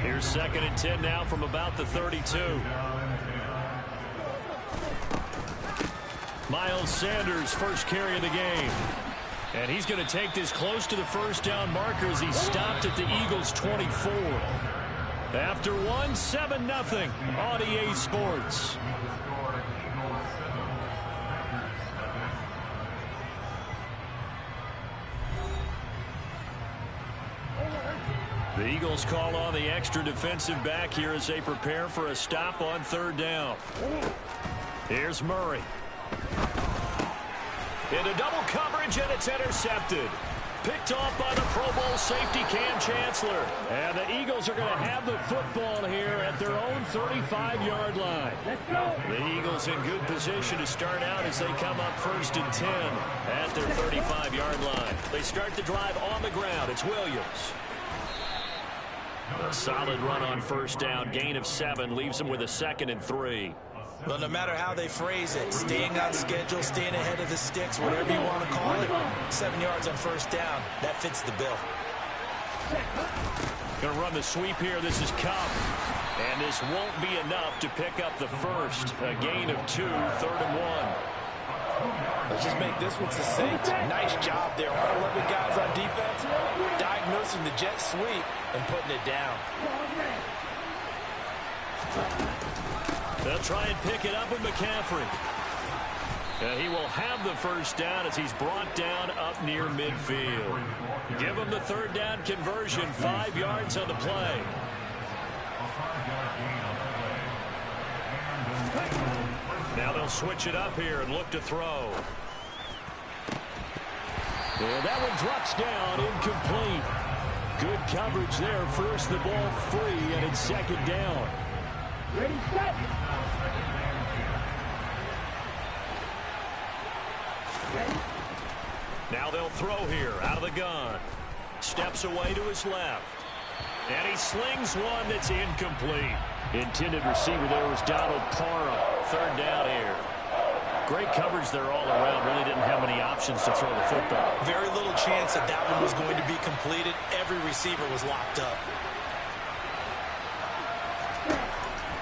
Here's 2nd and 10 now from about the 32. Miles Sanders, first carry of the game. And he's going to take this close to the first down marker as he's stopped at the Eagles' 24. After one, 7-0 on EA Sports. The Eagles call on the extra defensive back here as they prepare for a stop on 3rd down. Here's Murray. Into double coverage, and it's intercepted. Picked off by the Pro Bowl safety Cam Chancellor. And the Eagles are going to have the football here at their own 35-yard line. The Eagles in good position to start out as they come up 1st and 10 at their 35-yard line. They start the drive on the ground. It's Williams. A solid run on first down. Gain of 7 leaves them with a 2nd and 3. Well, no matter how they phrase it, staying on schedule, staying ahead of the sticks, whatever you want to call it, 7 yards on first down, that fits the bill. Going to run the sweep here. This is Kupp. And this won't be enough to pick up the first. A gain of 2, 3rd and 1. Let's just make this one succinct. Nice job there. All 11 guys on defense, diagnosing the jet sweep and putting it down. They'll try and pick it up with McCaffrey. And he will have the first down as he's brought down up near midfield. Give him the 3rd down conversion, 5 yards on the play. Now they'll switch it up here and look to throw. And that one drops down, incomplete. Good coverage there, forced the ball free, and it's 2nd down. Ready, set. Now they'll throw here, out of the gun. Steps away to his left. And he slings one that's incomplete. Intended receiver there was Donald Parham. 3rd down here. Great coverage there all around. Really didn't have many options to throw the football. Very little chance that that one was going to be completed. Every receiver was locked up.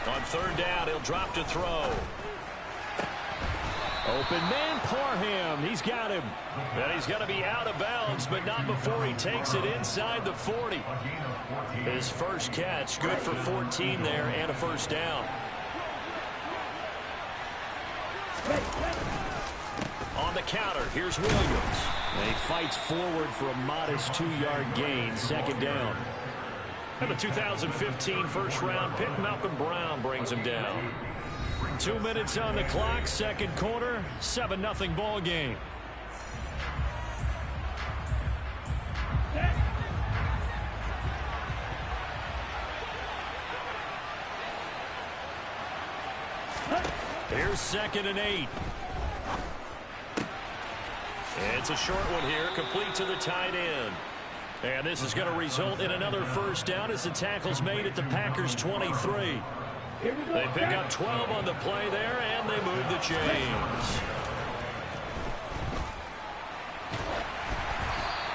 On 3rd down, he'll drop to throw. Open man, Parham. He's got him. And he's going to be out of bounds, but not before he takes it inside the 40. His first catch, good for 14 there and a first down. On the counter, here's Williams. And he fights forward for a modest 2-yard gain, 2nd down. And the 2015 first-round pick, Malcolm Brown, brings him down. 2 minutes on the clock, 2nd quarter, 7-0 ball game. Here's 2nd and 8. It's a short one here, complete to the tight end. And this is going to result in another first down as the tackle's made at the Packers' 23. They pick up 12 on the play there, and they move the chains.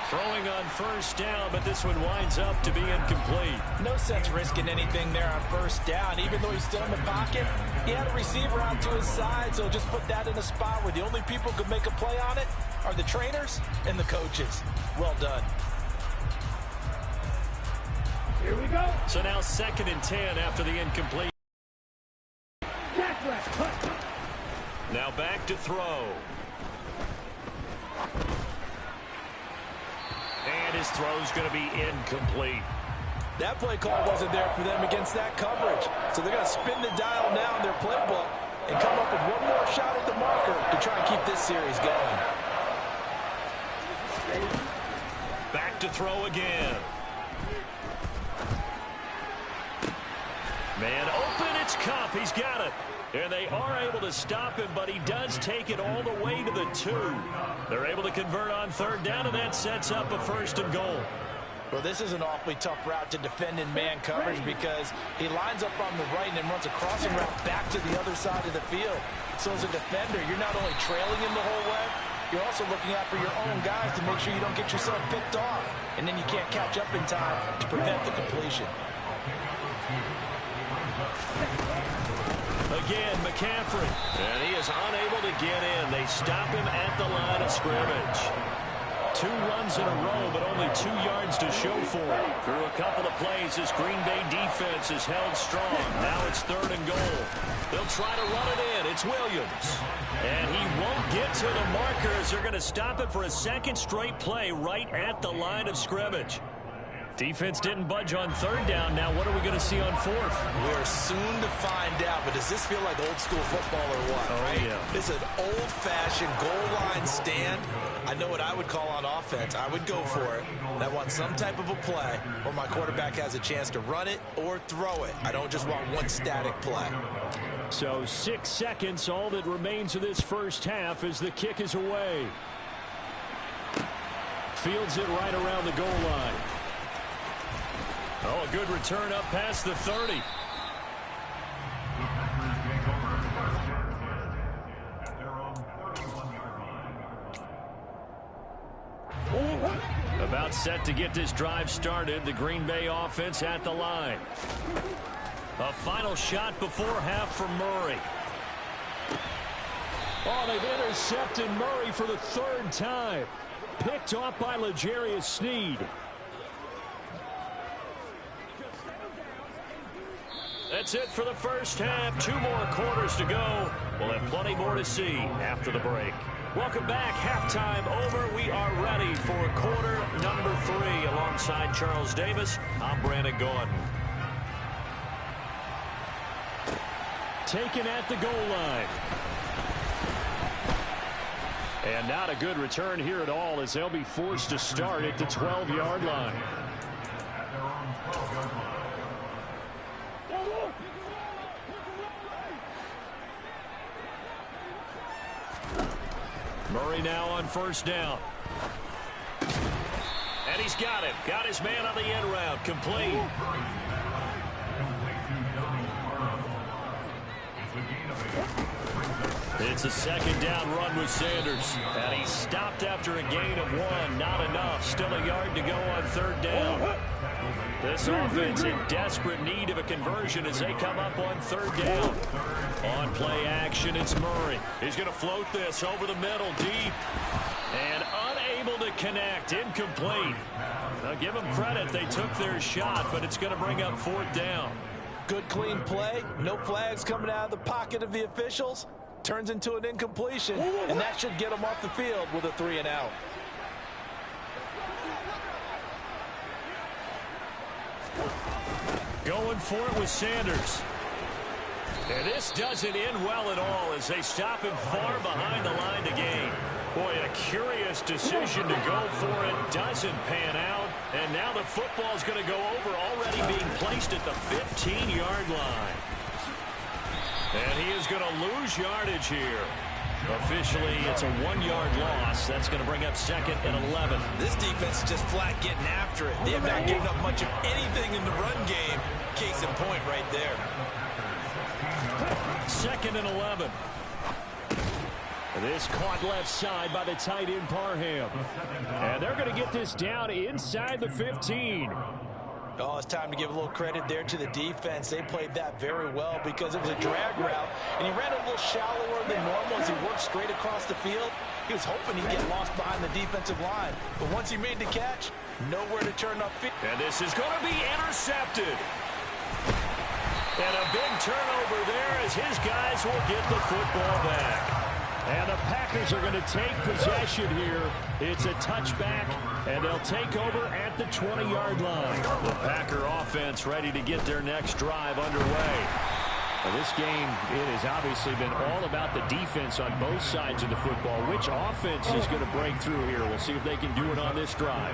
Throwing on first down, but this one winds up to be incomplete. No sense risking anything there on first down. Even though he's still in the pocket, he had a receiver out to his side, so just put that in a spot where the only people who could make a play on it are the trainers and the coaches. Well done. Here we go. So now 2nd and 10 after the incomplete. Now back to throw. And his throw's going to be incomplete. That play call wasn't there for them against that coverage. So they're going to spin the dial now in their playbook and come up with one more shot at the marker to try and keep this series going. Back to throw again. Man open, it's Cup. He's got it. And they are able to stop him, but he does take it all the way to the 2. They're able to convert on 3rd down, and that sets up a 1st and goal. Well, this is an awfully tough route to defend in man coverage because he lines up on the right and then runs a crossing route back to the other side of the field. So as a defender, you're not only trailing him the whole way, you're also looking out for your own guys to make sure you don't get yourself picked off. And then you can't catch up in time to prevent the completion. Again, McCaffrey. And he is unable to get in. They stop him at the line of scrimmage. 2 runs in a row, but only 2 yards to show for it. Through a couple of plays, this Green Bay defense is held strong. Now it's 3rd and goal. They'll try to run it in. It's Williams. And he won't get to the markers. They're going to stop it for a 2nd straight play right at the line of scrimmage. Defense didn't budge on 3rd down. Now what are we going to see on 4th? We're soon to find out, but does this feel like old school football or what? Oh, right? Yeah. It's an old-fashioned goal line stand. I know what I would call on offense. I would go for it. And I want some type of a play where my quarterback has a chance to run it or throw it. I don't just want one static play. So 6 seconds, all that remains of this first half as the kick is away. Fields it right around the goal line. Oh, a good return up past the 30. About set to get this drive started. The Green Bay offense at the line. A final shot before half for Murray. Oh, they've intercepted Murray for the third time. Picked off by L'Jarius Sneed. That's it for the first half. 2 more quarters to go. We'll have plenty more to see after the break. Welcome back. Halftime over. We are ready for quarter number 3. Alongside Charles Davis, I'm Brandon Gordon. Taken at the goal line. And not a good return here at all, as they'll be forced to start at the 12-yard line. At their own 12-yard line. Murray now on first down. And he's got him. Got his man on the end route. Complete. It's a second down run with Sanders. And he's stopped after a gain of 1. Not enough. Still a yard to go on third down. This offense in desperate need of a conversion as they come up on third down. On play action, it's Murray. He's going to float this over the middle, deep. And unable to connect. Incomplete. Now give them credit. They took their shot, but it's going to bring up fourth down. Good, clean play. No flags coming out of the pocket of the officials. Turns into an incompletion, and that should get them off the field with a 3-and-out. Going for it with Sanders. And this doesn't end well at all as they stop him far behind the line to gain. Boy, a curious decision to go for it. Doesn't pan out. And now the football's going to go over, already being placed at the 15-yard line. And he is going to lose yardage here. Officially, it's a 1-yard loss. That's going to bring up second and 11. This defense is just flat getting after it. They have not given up much of anything in the run game. Case in point right there. Second and 11. This caught left side by the tight end Parham. And they're going to get this down inside the 15. Oh, it's time to give a little credit there to the defense. They played that very well because it was a drag route, and he ran a little shallower than normal as he worked straight across the field. He was hoping he'd get lost behind the defensive line, but once he made the catch, nowhere to turn upfield. And this is going to be intercepted. And a big turnover there as his guys will get the football back. And the Packers are going to take possession here. It's a touchback, and they'll take over at the 20-yard line. The Packer offense ready to get their next drive underway. Well, this game, it has obviously been all about the defense on both sides of the football. Which offense is going to break through here? We'll see if they can do it on this drive.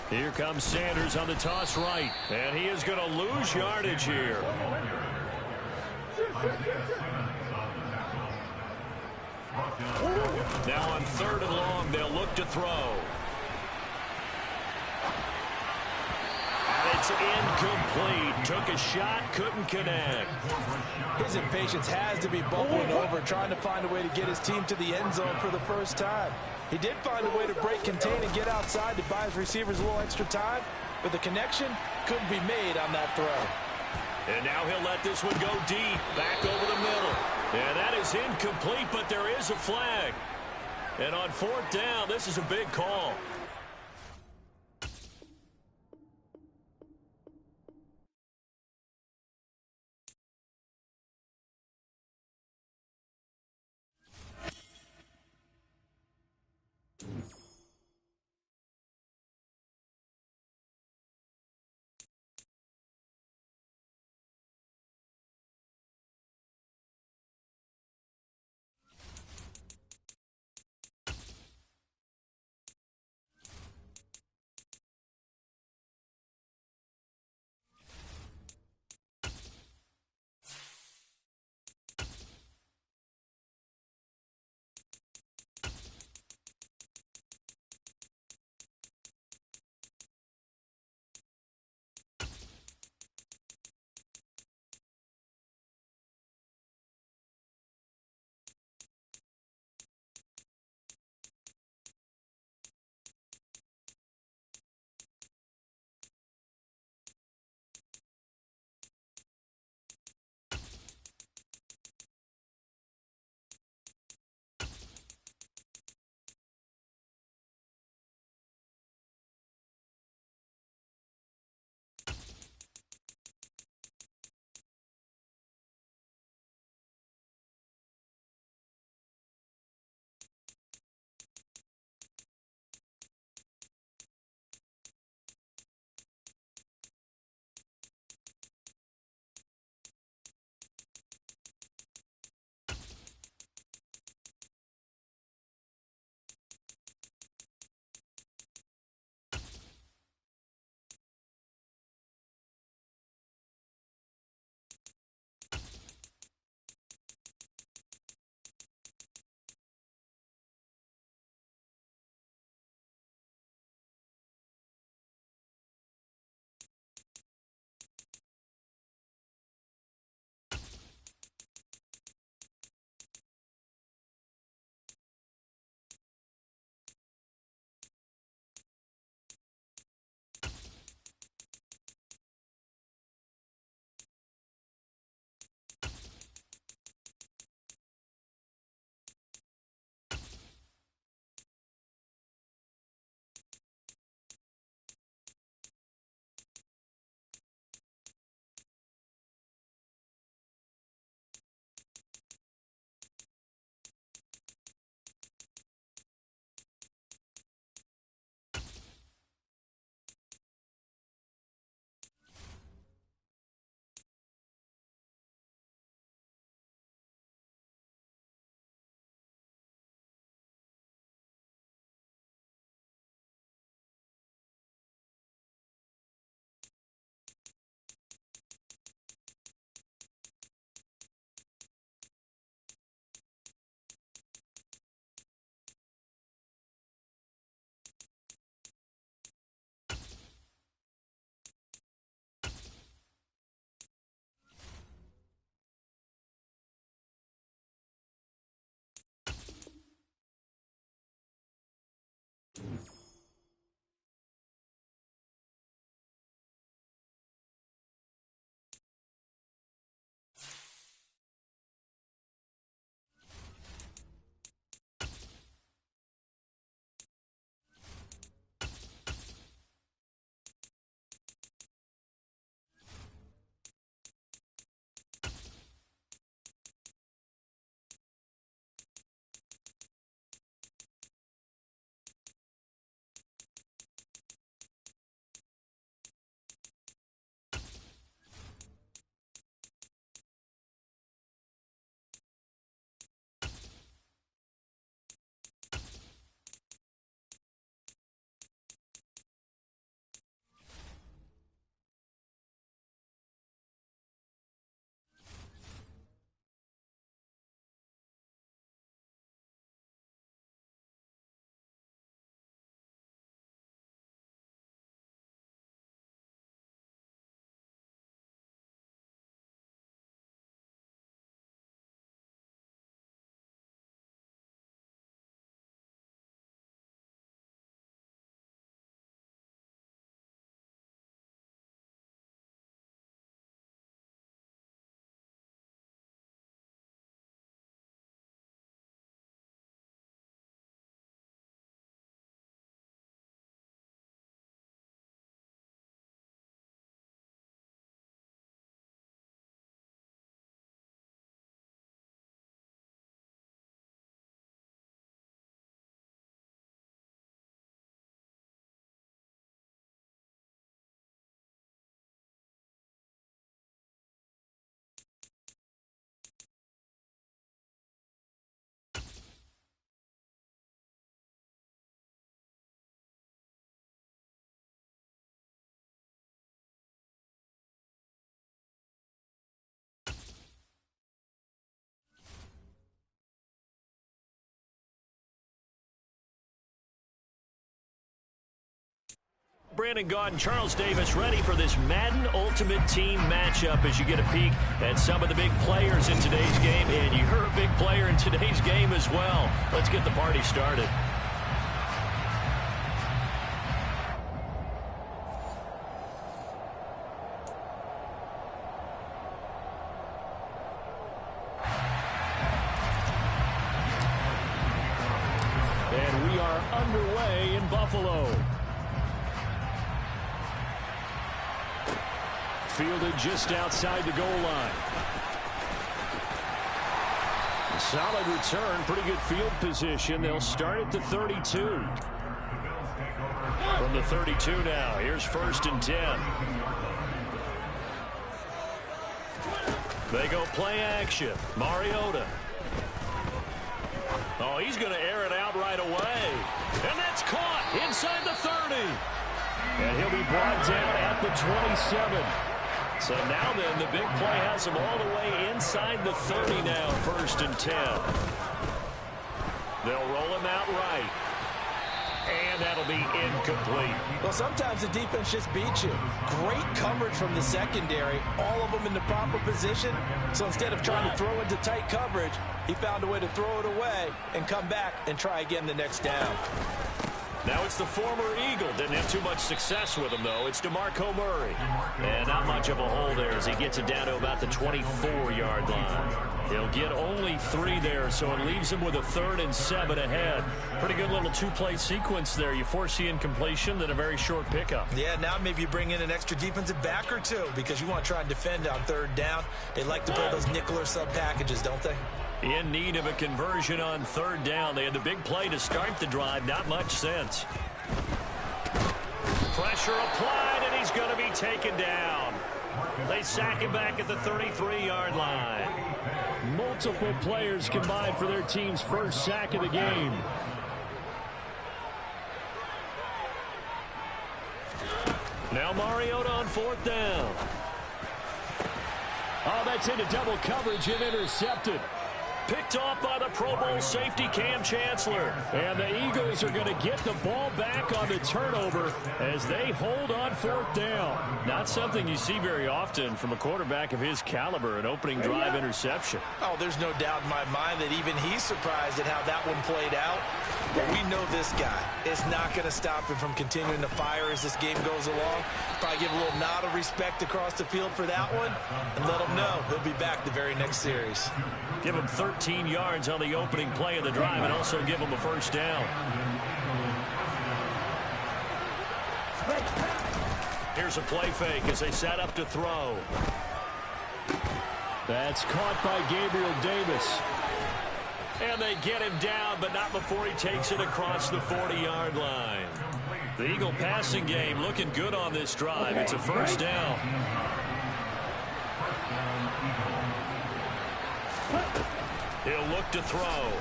Here comes Sanders on the toss right, and he is going to lose yardage here. Now on third and long, they'll look to throw. And it's incomplete. Took a shot, couldn't connect. His impatience has to be bubbling over, trying to find a way to get his team to the end zone for the first time. He did find a way to break contain and get outside to buy his receivers a little extra time, but the connection couldn't be made on that throw. And now he'll let this one go deep, back over the middle. And that is incomplete, but there is a flag. And on fourth down, this is a big call. Brandon Gaudin, Charles Davis ready for this Madden Ultimate Team matchup as you get a peek at some of the big players in today's game. And you're a big player in today's game as well. Let's get the party started. And we are underway in Buffalo. Fielded just outside the goal line. Solid return, pretty good field position. They'll start at the 32. From the 32 now, here's 1st and 10. They go play action. Mariota. Oh, he's going to air it out right away. And that's caught inside the 30. And he'll be brought down at the 27. So now then, the big play has him all the way inside the 30 now, 1st and 10. They'll roll him out right. And that'll be incomplete. Well, sometimes the defense just beats you. Great coverage from the secondary, all of them in the proper position. So instead of trying to throw into tight coverage, he found a way to throw it away and come back and try again the next down. Now it's the former Eagle. Didn't have too much success with him, though. It's DeMarco Murray. And not much of a hole there as he gets it down to about the 24-yard line. He'll get only 3 there, so it leaves him with a 3rd and 7 ahead. Pretty good little 2-play sequence there. You force the incompletion, then a very short pickup. Yeah, now maybe you bring in an extra defensive back or two because you want to try and defend on 3rd down. They like to play those nickel or sub packages, don't they? In need of a conversion on 3rd down. They had the big play to start the drive. Not much sense. Pressure applied, and he's going to be taken down. They sack him back at the 33-yard line. Multiple players combined for their team's first sack of the game. Now Mariota on 4th down. Oh, that's into double coverage and intercepted. Picked off by the Pro Bowl safety Cam Chancellor. And the Eagles are going to get the ball back on the turnover as they hold on 4th down. Not something you see very often from a quarterback of his caliber, an opening drive interception. Oh, there's no doubt in my mind that even he's surprised at how that one played out. But we know this guy is not going to stop him from continuing to fire as this game goes along. Probably give a little nod of respect across the field for that one and let him know he'll be back the very next series. Give him 13 yards on the opening play of the drive and also give him a 1st down. Here's a play fake as they set up to throw. That's caught by Gabriel Davis. And they get him down, but not before he takes it across the 40-yard line. The Eagle passing game looking good on this drive. It's a 1st down. He'll look to throw.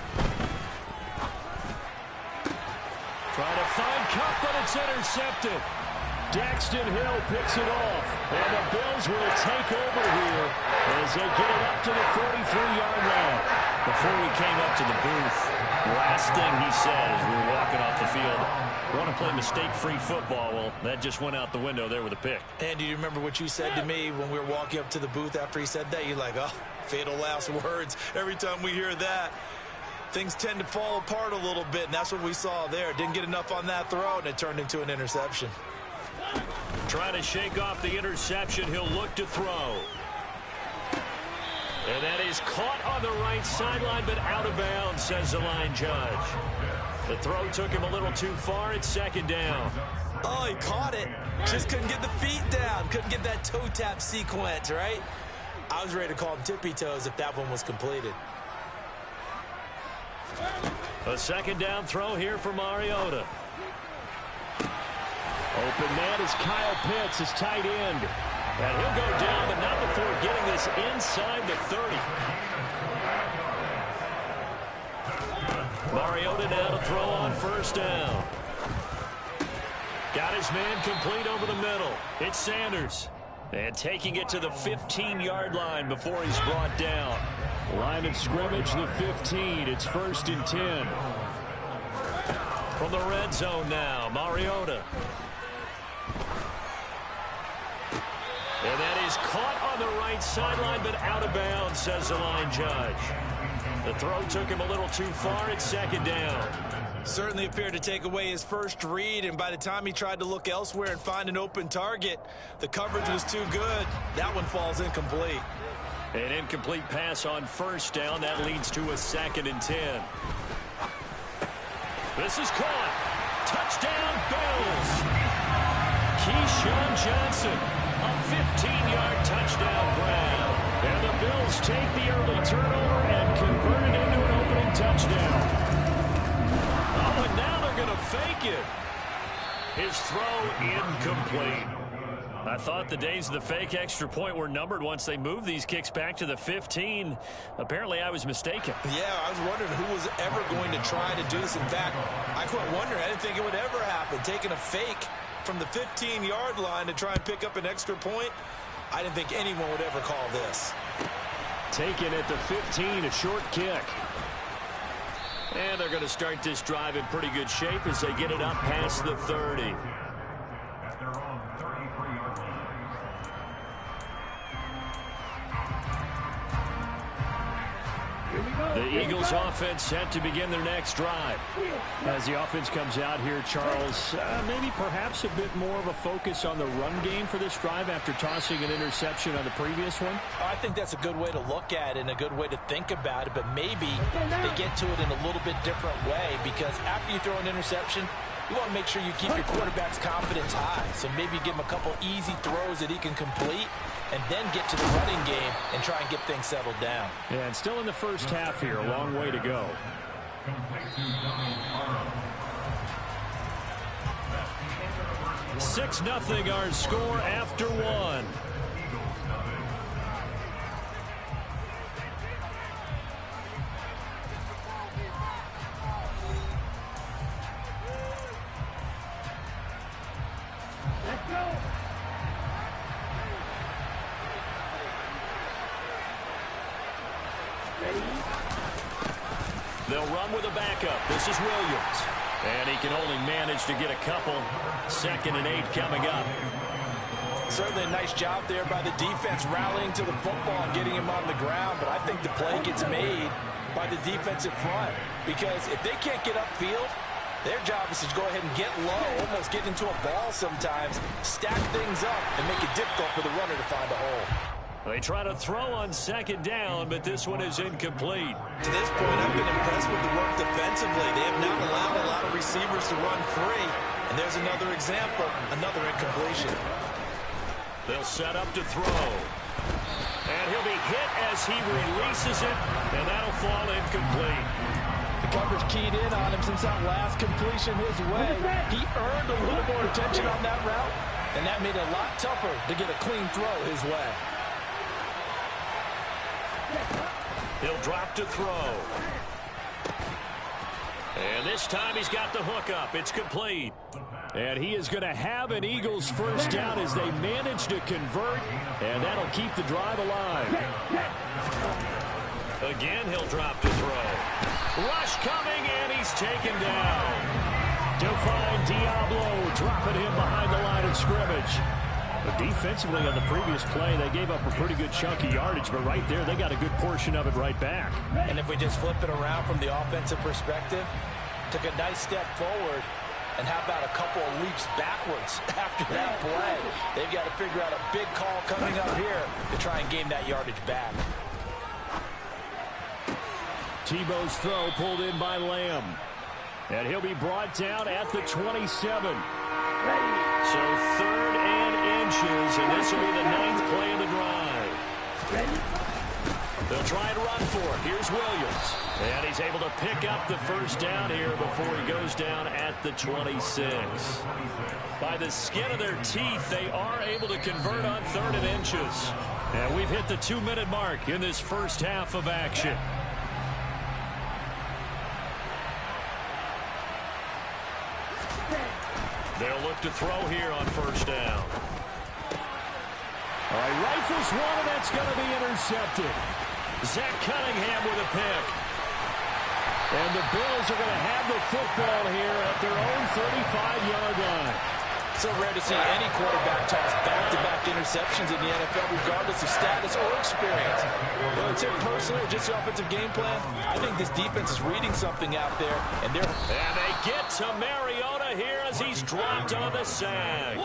Trying to find Cup, but it's intercepted. Daxton Hill picks it off. And the Bills will take over here as they get it up to the 43-yard line. Before we came up to the booth, last thing he said as we were walking off the field, want to play mistake-free football. Well, that just went out the window there with a pick. And do you remember what you said to me when we were walking up to the booth after he said that? You're like, oh, fatal last words. Every time we hear that, things tend to fall apart a little bit, and that's what we saw there. Didn't get enough on that throw, and it turned into an interception. Trying to shake off the interception. He'll look to throw. And that is caught on the right sideline, but out of bounds, says the line judge. The throw took him a little too far. It's 2nd down. Oh, he caught it. Just couldn't get the feet down. Couldn't get that toe tap sequence, right? I was ready to call him tippy toes if that one was completed. A 2nd down throw here for Mariota. Open man is Kyle Pitts, his tight end. And he'll go down, but not before getting this inside the 30. Mariota now to throw on 1st down. Got his man complete over the middle. It's Sanders. And taking it to the 15-yard line before he's brought down. Line of scrimmage, the 15. It's 1st and 10. From the red zone now, Mariota. And that is caught on the right sideline, but out of bounds, says the line judge. The throw took him a little too far. It's second down. Certainly appeared to take away his first read, and by the time he tried to look elsewhere and find an open target, the coverage was too good. That one falls incomplete. An incomplete pass on first down. That leads to a 2nd and 10. This is caught. Touchdown, Bills. Keyshawn Johnson, a 15-yard touchdown grab. And the Bills take the early turnover and convert it into an opening touchdown. Oh, and now they're going to fake it. His throw incomplete. I thought the days of the fake extra point were numbered once they moved these kicks back to the 15. Apparently, I was mistaken. Yeah, I was wondering who was ever going to try to do this. In fact, I quit wondering. I didn't think it would ever happen. Taking a fake from the 15-yard line to try and pick up an extra point, I didn't think anyone would ever call this. Taken at the 15, a short kick. And they're going to start this drive in pretty good shape as they get it up past the 30. At their own 33-yard line. The Eagles offense set to begin their next drive. As the offense comes out here, Charles, maybe perhaps a bit more of a focus on the run game for this drive after tossing an interception on the previous one? I think that's a good way to look at it and a good way to think about it, but maybe they get to it in a little bit different way, because after you throw an interception, you want to make sure you keep your quarterback's confidence high. So maybe give him a couple easy throws that he can complete and then get to the running game and try and get things settled down. Yeah, and still in the first half here, a long way to go. 6-0 our score after one. Let's go. They'll run with a backup. This is Williams. And he can only manage to get a couple. 2nd and 8 coming up. Certainly a nice job there by the defense rallying to the football and getting him on the ground, but I think the play gets made by the defensive front, because if they can't get upfield, their job is to go ahead and get low, almost get into a ball sometimes, stack things up, and make it difficult for the runner to find a hole. They try to throw on 2nd down, but this one is incomplete. To this point, I've been impressed with the work defensively. They have not allowed a lot of receivers to run free. And there's another example, another incompletion. They'll set up to throw. And he'll be hit as he releases it, and that'll fall incomplete. The coverage keyed in on him since that last completion his way. He earned a little more attention on that route, and that made it a lot tougher to get a clean throw his way. He'll drop to throw. And this time he's got the hook up. It's complete. And he is going to have an Eagles first down as they manage to convert, and that'll keep the drive alive. Again, he'll drop to throw. Rush coming, and he's taken down. Define Diablo dropping him behind the line of scrimmage. But defensively on the previous play, they gave up a pretty good chunk of yardage, but right there, they got a good portion of it right back. And if we just flip it around from the offensive perspective, took a nice step forward, and how about a couple of leaps backwards after that play? They've got to figure out a big call coming up here to try and gain that yardage back. Tebow's throw pulled in by Lamb. And he'll be brought down at the 27. So 3rd and inches, and this will be the 9th play of the drive. They'll try and run for it. Here's Williams. And he's able to pick up the first down here before he goes down at the 26. By the skin of their teeth, they are able to convert on 3rd and inches. And we've hit the 2-minute mark in this first half of action. They'll look to throw here on first down. All right, rifles one, and that's going to be intercepted. Zach Cunningham with a pick. And the Bills are going to have the football here at their own 35-yard line. So rare to see any quarterback toss back-to-back interceptions in the NFL, regardless of status or experience. Whether it's him personally or just the offensive game plan, I think this defense is reading something out there, and they get to Mariota here as he's dropped on the sack.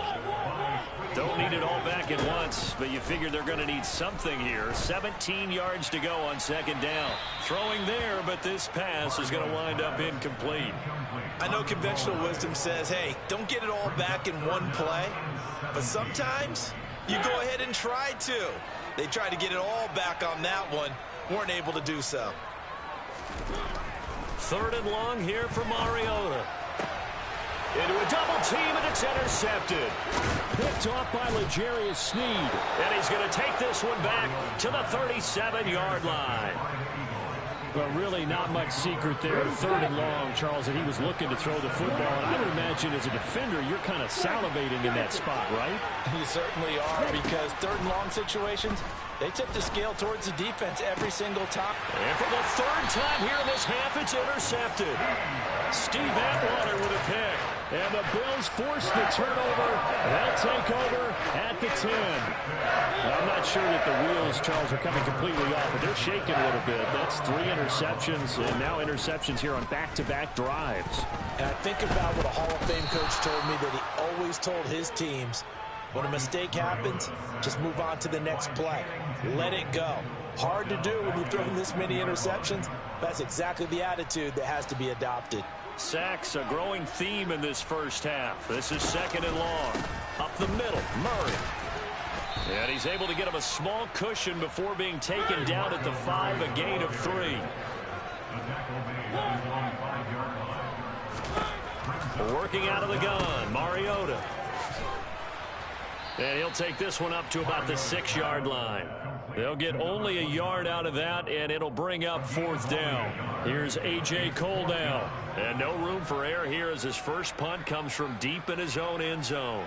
Don't need it all back at once, but you figure they're going to need something here. 17 yards to go on second down. Throwing there, but this pass is going to wind up incomplete. I know conventional wisdom says, hey, don't get it all back in one play, but sometimes you go ahead and try to. They tried to get it all back on that one, weren't able to do so. Third and long here for Mariota. Into a double team, and it's intercepted. Picked off by L'Jarius Sneed. And he's going to take this one back to the 37-yard line. Well, really not much secret there. Third and long, Charles, that he was looking to throw the football. And I would imagine as a defender, you're kind of salivating in that spot, right? You certainly are, because third and long situations, they tip the scale towards the defense every single time. And for the third time here in this half, it's intercepted. Steve Atwater with a pick. And the Bills force the turnover. They'll take over at the 10. Well, I'm not sure that the wheels, Charles, are coming completely off, but they're shaking a little bit. That's 3 interceptions, and now interceptions here on back-to-back drives. And I think about what a Hall of Fame coach told me, that he always told his teams, when a mistake happens, just move on to the next play. Let it go. Hard to do when you've thrown this many interceptions. That's exactly the attitude that has to be adopted. Sacks, a growing theme in this first half. This is second and long. Up the middle, Murray. And he's able to get him a small cushion before being taken down at the 5, a gain of 3. Working out of the gun, Mariota. And he'll take this one up to about the 6-yard line. They'll get only a yard out of that, and it'll bring up 4th down. Here's A.J. Cole now. And no room for error here as his first punt comes from deep in his own end zone.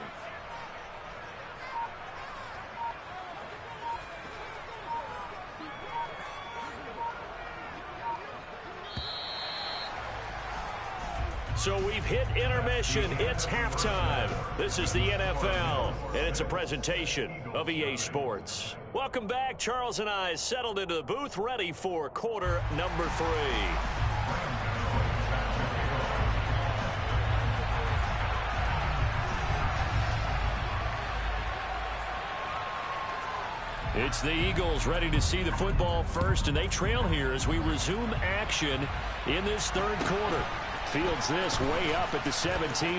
So we've hit intermission. It's halftime. This is the NFL, and it's a presentation of EA Sports. Welcome back. Charles and I settled into the booth, ready for quarter number 3. It's the Eagles ready to see the football first, and they trail here as we resume action in this third quarter. Fields this way up at the 17.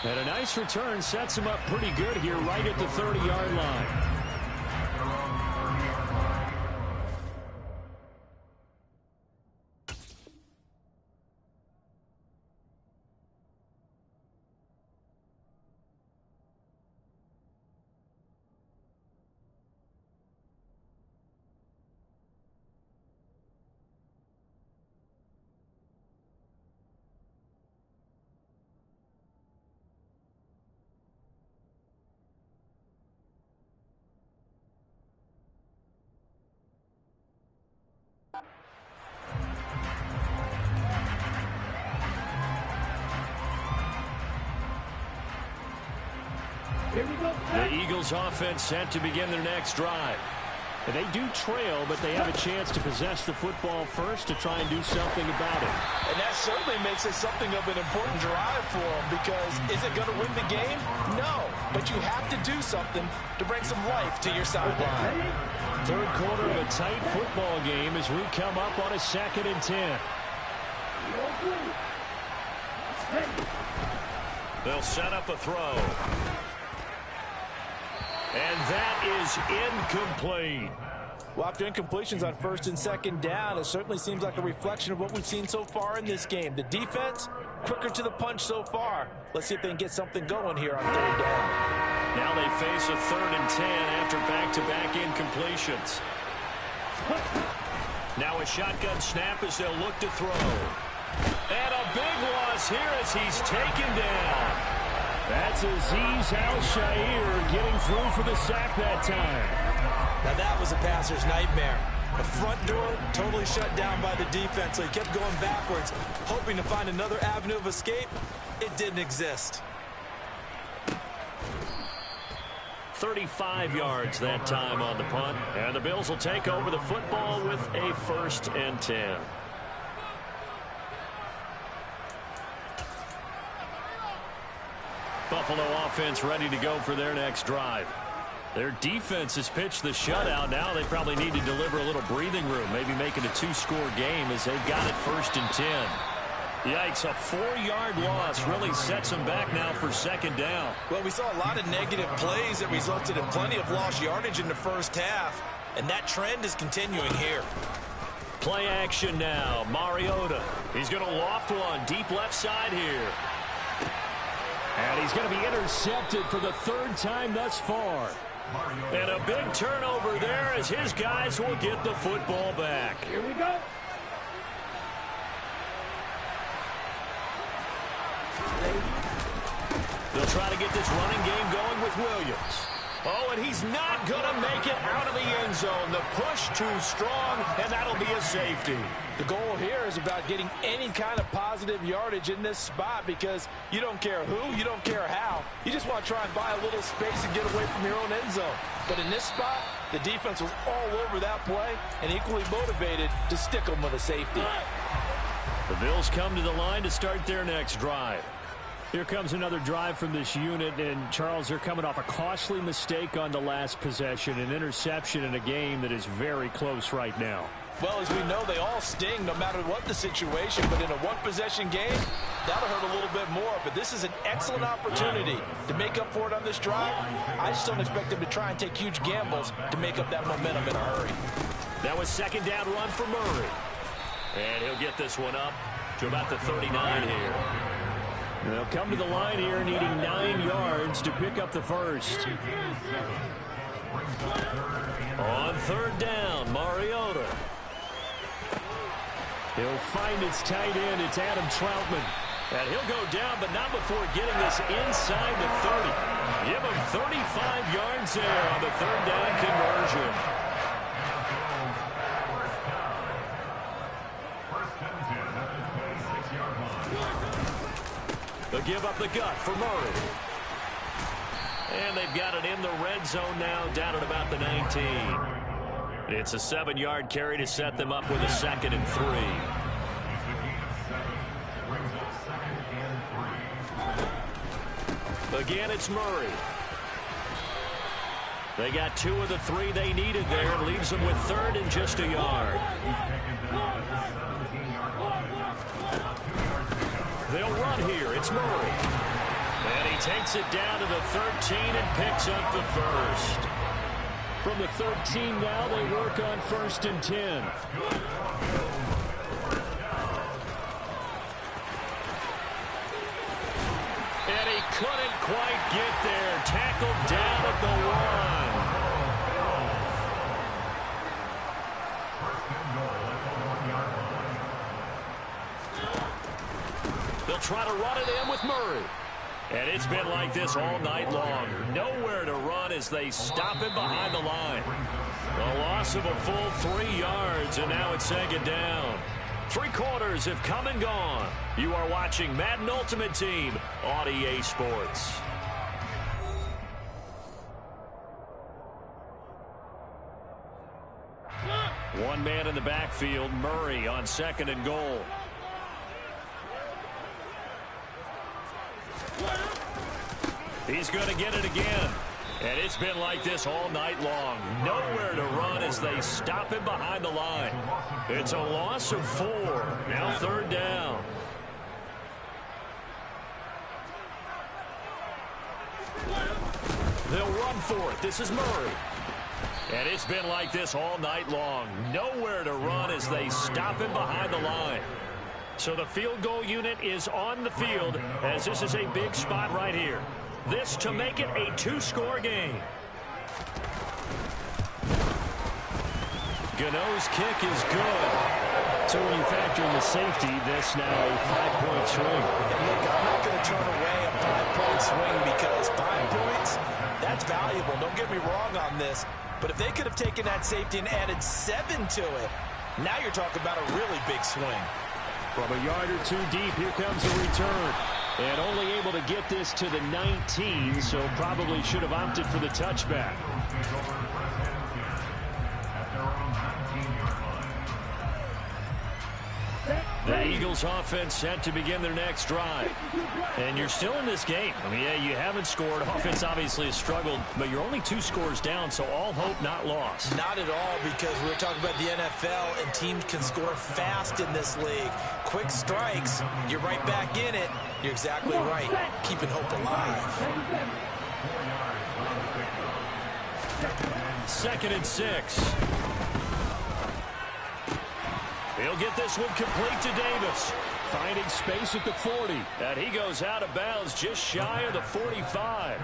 And a nice return sets him up pretty good here right at the 30-yard line. The Eagles offense set to begin their next drive. And they do trail, but they have a chance to possess the football first to try and do something about it. And that certainly makes it something of an important drive for them, because is it going to win the game? No, but you have to do something to bring some life to your sideline. Third quarter of a tight football game as we come up on a 2nd and 10. They'll set up a throw. And that is incomplete. Well, after incompletions on 1st and 2nd down, it certainly seems like a reflection of what we've seen so far in this game. The defense, quicker to the punch so far. Let's see if they can get something going here on 3rd down. Now they face a 3rd and 10 after back-to-back incompletions. Now a shotgun snap as they'll look to throw. And a big loss here as he's taken down. That's Azeez Al-Shaair getting through for the sack that time. Now that was a passer's nightmare. The front door totally shut down by the defense, so he kept going backwards, hoping to find another avenue of escape. It didn't exist. 35 yards that time on the punt. And the Bills will take over the football with a 1st and 10. Buffalo offense ready to go for their next drive. Their defense has pitched the shutout. Now they probably need to deliver a little breathing room, maybe make it a 2-score game as they've got it 1st and 10. Yikes, a 4-yard loss really sets them back now for 2nd down. Well, we saw a lot of negative plays that resulted in plenty of lost yardage in the first half, and that trend is continuing here. Play action now. Mariota. He's going to loft one deep left side here. And he's going to be intercepted for the 3rd time thus far. And a big turnover there as his guys will get the football back. Here we go. They'll try to get this running game going with Williams. Oh, and he's not going to make it out of the end zone. The push too strong, and that'll be a safety. The goal here is about getting any kind of positive yardage in this spot because you don't care who, you don't care how. You just want to try and buy a little space and get away from your own end zone. But in this spot, the defense was all over that play and equally motivated to stick them with a safety. The Bills come to the line to start their next drive. Here comes another drive from this unit, and Charles, they're coming off a costly mistake on the last possession, an interception in a game that is very close right now. Well, as we know, they all sting no matter what the situation, but in a one-possession game, that'll hurt a little bit more. But this is an excellent opportunity to make up for it on this drive. I just don't expect them to try and take huge gambles to make up that momentum in a hurry. That was 2nd down run for Murray. And he'll get this one up to about the 39 here. They'll come to the line here needing 9 yards to pick up the 1st. On 3rd down, Mariota. He'll find his tight end. It's Adam Troutman. And he'll go down, but not before getting this inside the 30. Give him 35 yards there on the 3rd down conversion. They'll give up the gut for Murray. And they've got it in the red zone now, down at about the 19. It's a 7-yard carry to set them up with a 2nd and 3. Again, it's Murray. They got 2 of the 3 they needed there. Leaves them with 3rd and just a yard. They'll run here. It's Murray. And he takes it down to the 13 and picks up the 1st. From the 13 now, they work on 1st and 10. And he couldn't quite get there. Tackled down at the 1. They'll try to run it in with Murray. And it's been like this all night long. Nowhere to run as they stop him behind the line. A loss of a full 3 yards, and now it's 2nd down. 3 quarters have come and gone. You are watching Madden Ultimate Team on EA Sports. One man in the backfield, Murray on 2nd and goal. He's going to get it again. And it's been like this all night long. Nowhere to run as they stop him behind the line. It's a loss of 4. Now 3rd down. They'll run for it. This is Murray. And it's been like this all night long. Nowhere to run as they stop him behind the line. So the field goal unit is on the field as this is a big spot right here. This to make it a 2-score game. Gano's kick is good. So when you factor in the safety, this now a 5-point swing. And look, I'm not going to turn away a 5-point swing because 5 points, that's valuable. Don't get me wrong on this. But if they could have taken that safety and added 7 to it, now you're talking about a really big swing. From a yard or 2 deep, here comes a return. And only able to get this to the 19, so probably should have opted for the touchback. The Eagles offense set to begin their next drive. And you're still in this game. I mean, yeah, you haven't scored. Offense obviously has struggled, but you're only 2 scores down, so all hope not lost. Not at all, because we're talking about the NFL, and teams can score fast in this league. Quick strikes, you're right back in it. You're exactly right. Keeping hope alive. 2nd and 6. He'll get this one complete to Davis. Finding space at the 40. And he goes out of bounds just shy of the 45.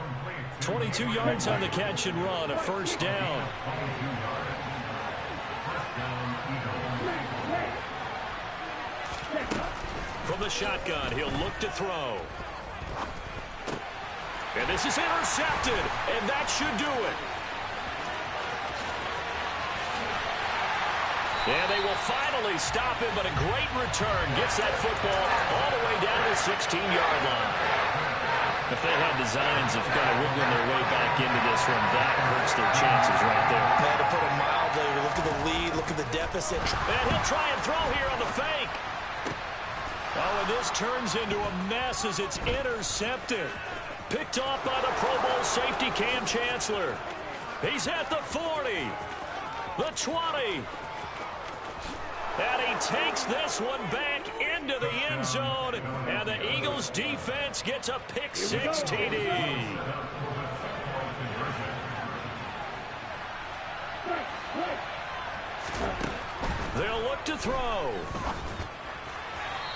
22 yards on the catch and run. A first down. From the shotgun, he'll look to throw. And this is intercepted. And that should do it. And they will finally stop him, but a great return. Gets that football all the way down to the 16-yard line. If they had designs of kind of wiggling their way back into this one, that hurts their chances right there. They had to put it mildly. Look at the lead. Look at the deficit. And he'll try and throw here on the fake. Oh, and this turns into a mess as it's intercepted. Picked off by the Pro Bowl safety Cam Chancellor. He's at the 40. The 20. And he takes this one back into the end zone. And the Eagles defense gets a pick-6 TD. They'll look to throw.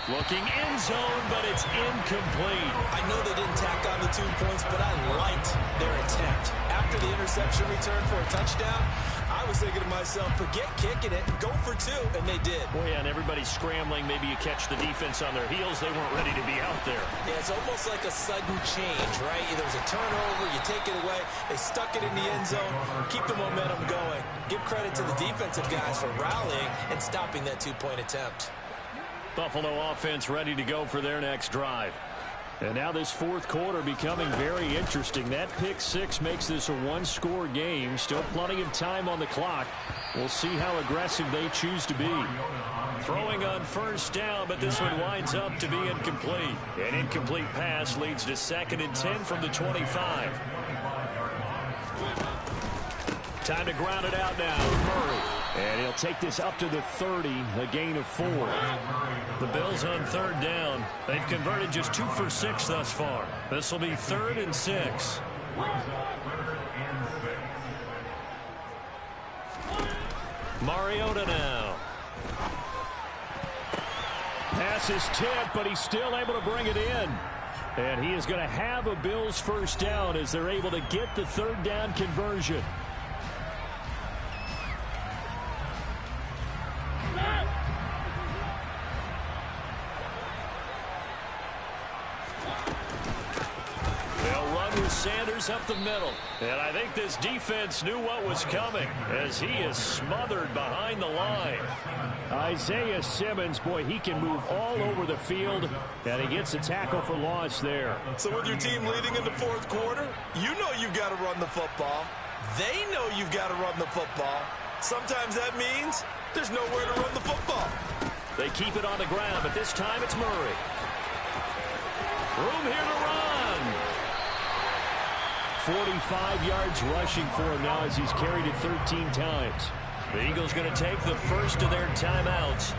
Looking end zone, but it's incomplete. I know they didn't tack on the 2 points, but I liked their attempt. After the interception return for a touchdown, I was thinking to myself, forget kicking it, go for 2, and they did. Boy, yeah, and everybody's scrambling. Maybe you catch the defense on their heels. They weren't ready to be out there. Yeah, it's almost like a sudden change, right? There was a turnover, you take it away, they stuck it in the end zone, keep the momentum going. Give credit to the defensive guys for rallying and stopping that 2-point attempt. Buffalo offense ready to go for their next drive. And now this 4th quarter becoming very interesting. That pick-6 makes this a 1-score game. Still plenty of time on the clock. We'll see how aggressive they choose to be. Throwing on first down, but this one winds up to be incomplete. An incomplete pass leads to 2nd and 10 from the 25. Time to ground it out now. Murray. And he'll take this up to the 30, a gain of 4. The Bills on 3rd down. They've converted just 2 for 6 thus far. This will be 3rd and 6. Mariota now. Pass is tipped, but he's still able to bring it in. And he is going to have a Bills first down as they're able to get the 3rd down conversion. Sanders up the middle. And I think this defense knew what was coming as he is smothered behind the line. Isaiah Simmons, boy, he can move all over the field, and he gets a tackle for loss there. So with your team leading in the 4th quarter, you know you've got to run the football. They know you've got to run the football. Sometimes that means there's nowhere to run the football. They keep it on the ground, but this time it's Murray. Room here to run. 45 yards rushing for him now as he's carried it 13 times. The Eagles going to take the first of their timeouts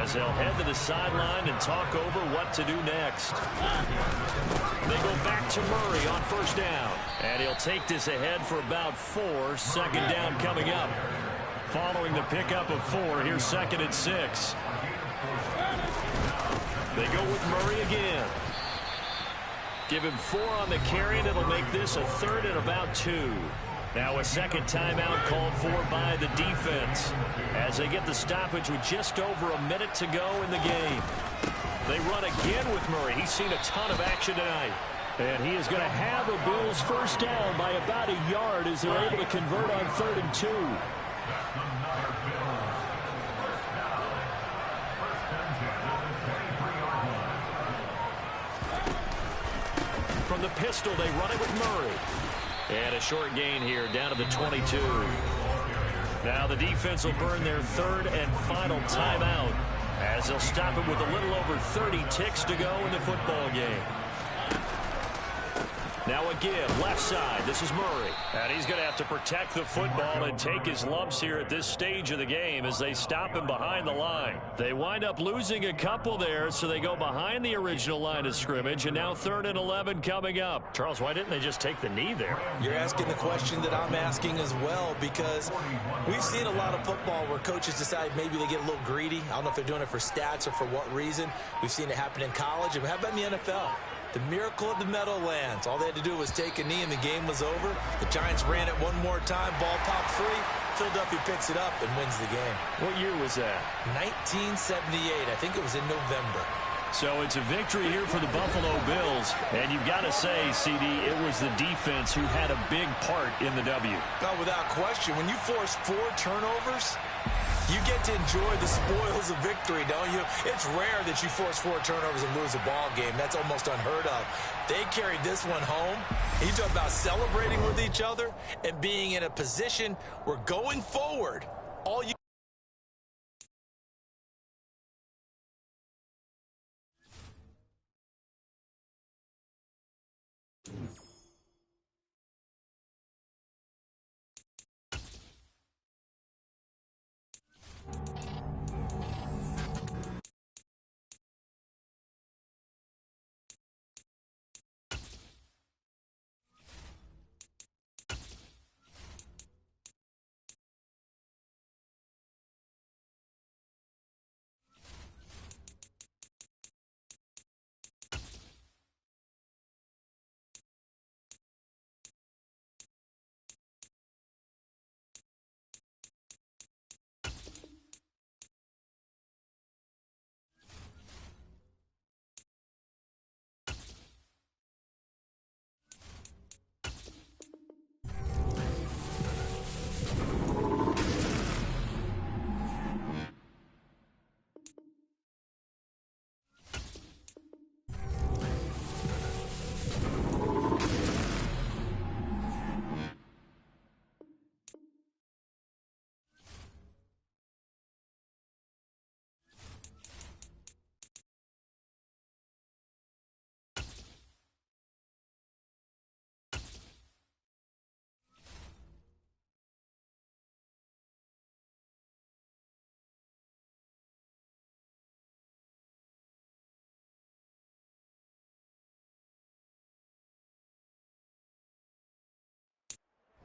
as they'll head to the sideline and talk over what to do next. They go back to Murray on first down. And he'll take this ahead for about 4. 2nd down coming up. Following the pickup of 4, here's 2nd and 6. They go with Murray again. Give him 4 on the carry, and it'll make this a 3rd and about 2. Now a 2nd timeout called for by the defense as they get the stoppage with just over a minute to go in the game. They run again with Murray. He's seen a ton of action tonight. And he is going to have a Bills first down by about a yard as they're able to convert on 3rd and 2. From the pistol, they run it with Murray. And a short gain here, down to the 22. Now the defense will burn their third and final timeout as they'll stop it with a little over 30 ticks to go in the football game. Now a give, left side. This is Murray. And he's going to have to protect the football and take his lumps here at this stage of the game as they stop him behind the line. They wind up losing a couple there, so they go behind the original line of scrimmage, and now 3rd and 11 coming up. Charles, why didn't they just take the knee there? You're asking the question that I'm asking as well, because we've seen a lot of football where coaches decide maybe they get a little greedy. I don't know if they're doing it for stats or for what reason. We've seen it happen in college, and how about in the NFL? The miracle of the Meadowlands. All they had to do was take a knee and the game was over. The Giants ran it one more time. Ball popped free. Philadelphia picks it up and wins the game. What year was that? 1978. I think it was in November. So it's a victory here for the Buffalo Bills. And you've got to say, CD, it was the defense who had a big part in the W. No, without question. When you force 4 turnovers, you get to enjoy the spoils of victory, don't you? It's rare that you force 4 turnovers and lose a ball game. That's almost unheard of. They carried this one home. You talk about celebrating with each other and being in a position where going forward, all you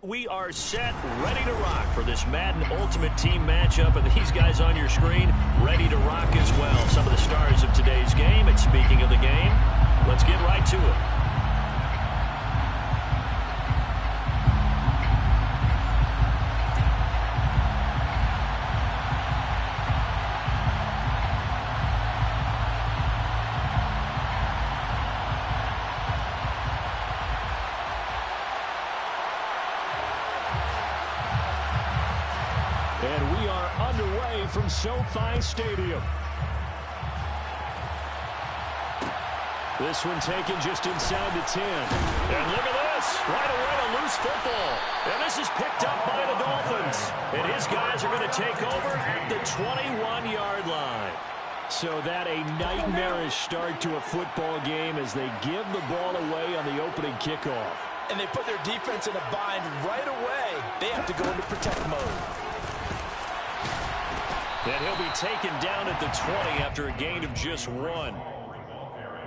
We are set, ready to rock for this Madden Ultimate Team matchup, and these guys on your screen ready to rock as well. Some of the stars of today's game, and speaking of the game, let's get right to it. And we are underway from SoFi Stadium. This one taken just inside the 10. And look at this. Right away, a loose football. And this is picked up by the Dolphins. And his guys are going to take over at the 21-yard line. So that a nightmarish start to a football game as they give the ball away on the opening kickoff. And they put their defense in a bind right away. They have to go into protect mode. And he'll be taken down at the 20 after a gain of just 1.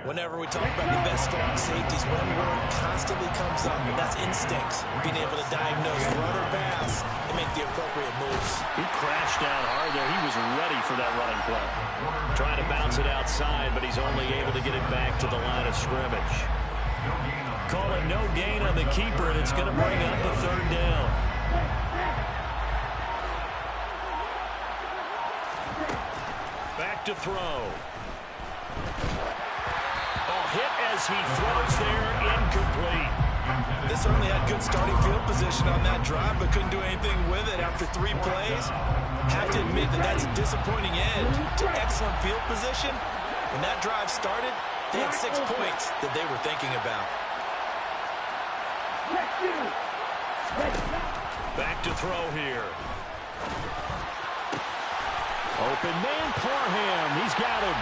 Whenever we talk about the best strong safeties, one word constantly comes up, and that's instincts. Being able to diagnose run or pass and make the appropriate moves. He crashed down hard there. He was ready for that running play. Trying to bounce it outside, but he's only able to get it back to the line of scrimmage. Call it no gain on the keeper, and it's going to bring up the 3rd down. Back to throw. Hit as he throws there, incomplete. They certainly had good starting field position on that drive, but couldn't do anything with it after 3 plays. Have to admit that that's a disappointing end to excellent field position. When that drive started, they had 6 points that they were thinking about. Back to throw here. Open man, Parham. He's got him.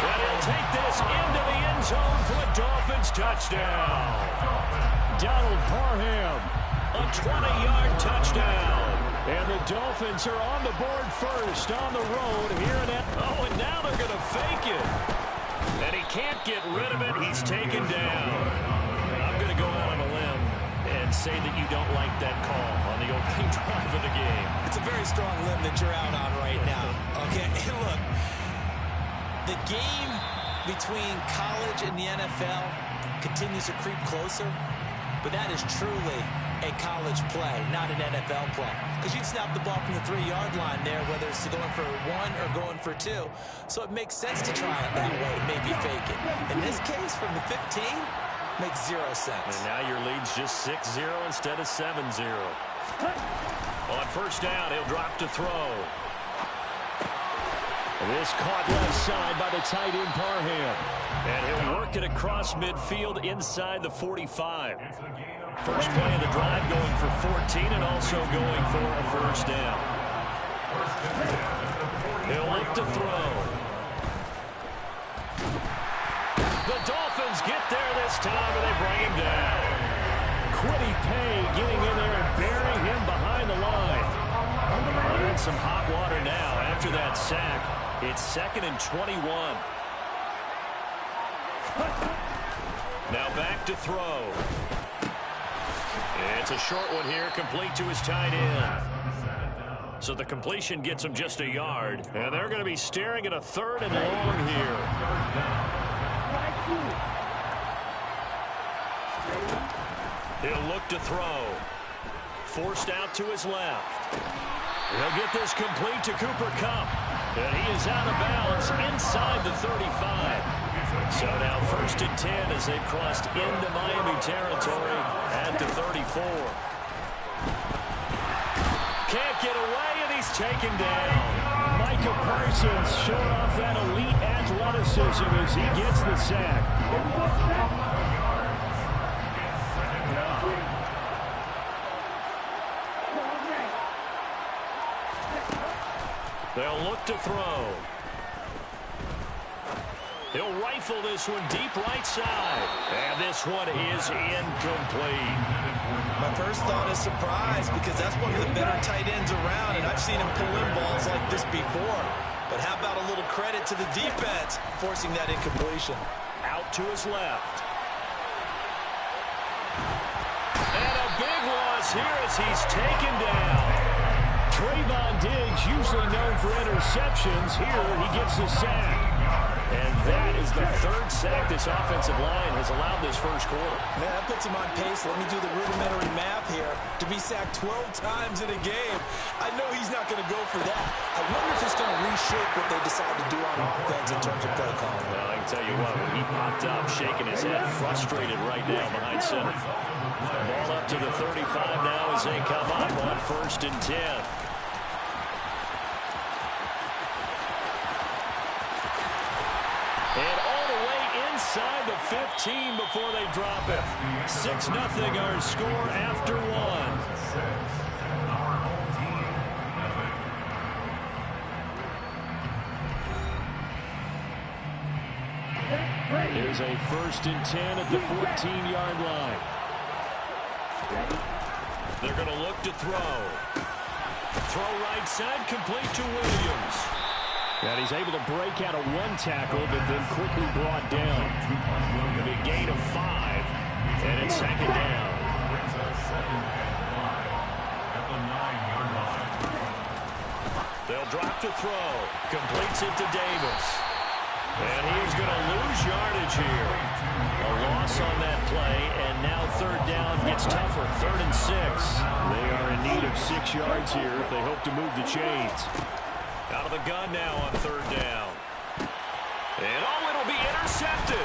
And he'll take this into the end zone for a Dolphins touchdown. Donald Parham. A 20-yard touchdown. And the Dolphins are on the board first on the road here in Oh, and now they're going to fake it. And he can't get rid of it. He's taken down. I'm going to go out on a limb and say that you don't like that call on the opening drive of the game. It's a very strong limb that you're out on right now. Okay, and look, the game between college and the NFL continues to creep closer, but that is truly a college play, not an NFL play. Because you'd snap the ball from the 3-yard line there, whether it's going for 1 or going for 2. So it makes sense to try it that way, maybe fake it. In this case, from the 15, makes 0 sense. And now your lead's just 6-0 instead of 7-0. On first down, he'll drop to throw. This caught left side by the tight end Parham. And he'll work it across midfield inside the 45. First play of the drive going for 14 and also going for a first down. He'll look to throw. The Dolphins get there this time and they bring him down. Quiddy Pay getting in there and burying him behind the line. Well, they're in some hot water now after that sack. It's 2nd and 21. Now back to throw. It's a short one here, complete to his tight end. So the completion gets him just a yard. And they're going to be staring at a 3rd and long here. He'll look to throw. Forced out to his left. He'll get this complete to Cooper Kupp. And he is out of bounds inside the 35. So now 1st and 10 as they've crossed into Miami territory at the 34. Can't get away, and he's taken down. Micah Parsons showing off that elite athleticism as he gets the sack. They'll look to throw. He'll rifle this one deep right side. And this one is incomplete. My first thought is surprise because that's one of the better tight ends around, and I've seen him pull in balls like this before. But how about a little credit to the defense forcing that incompletion? Out to his left. And a big loss here as he's taken down. Trayvon Diggs, usually known for interceptions. Here he gets the sack. And that is the 3rd sack this offensive line has allowed this first quarter. Man, that puts him on pace. Let me do the rudimentary math here. To be sacked 12 times in a game, I know he's not going to go for that. I wonder if it's going to reshape what they decide to do on offense in terms of play calling. Well, I can tell you what, when he popped up, shaking his head, frustrated right now behind center. Ball up to the 35 now as they come up on 1st and 10. And all the way inside the 15 before they drop it. 6-0 our score after 1. Here's a 1st and 10 at the 14-yard line. They're going to look to throw. Throw right side, complete to Williams. And he's able to break out of 1 tackle, but then quickly brought down. A big gain of 5, and it's 2nd down. They'll drop to throw. Completes it to Davis. And he's going to lose yardage here. A loss on that play, and now 3rd down gets tougher. 3rd and 6. They are in need of 6 yards here if they hope to move the chains. Out of the gun now on 3rd down. And it'll be intercepted.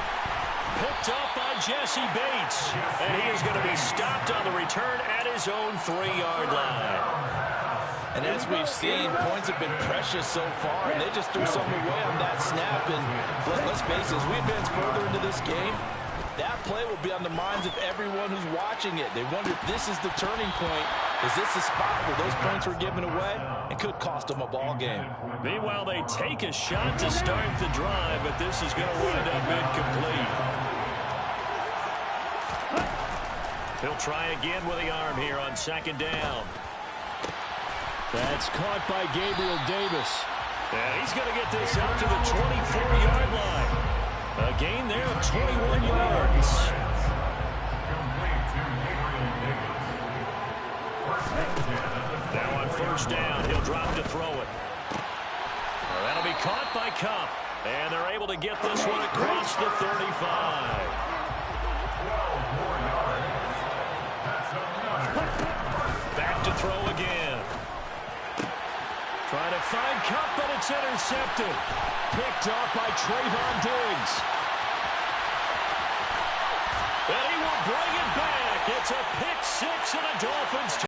Picked up by Jesse Bates. And he is going to be stopped on the return at his own 3-yard line. And as we've seen, points have been precious so far, and they just threw something away on that snap. And let's face it, as we advance further into this game, That play will be on the minds of everyone who's watching it. They wonder if this is the turning point. Is this the spot where those points were given away? It could cost them a ball game. Meanwhile, they take a shot to start the drive, but this is going to wind up incomplete. He'll try again with the arm here on second down. That's caught by Gabriel Davis. And he's going to get this out to the 24-yard line. A gain there of 21 yards. Now on first down, he'll drop to throw it. Well, that'll be caught by Cup. And they're able to get this one across the 35. Back to throw again. Trying to find Cup, but it's intercepted. Picked off by Trayvon Diggs.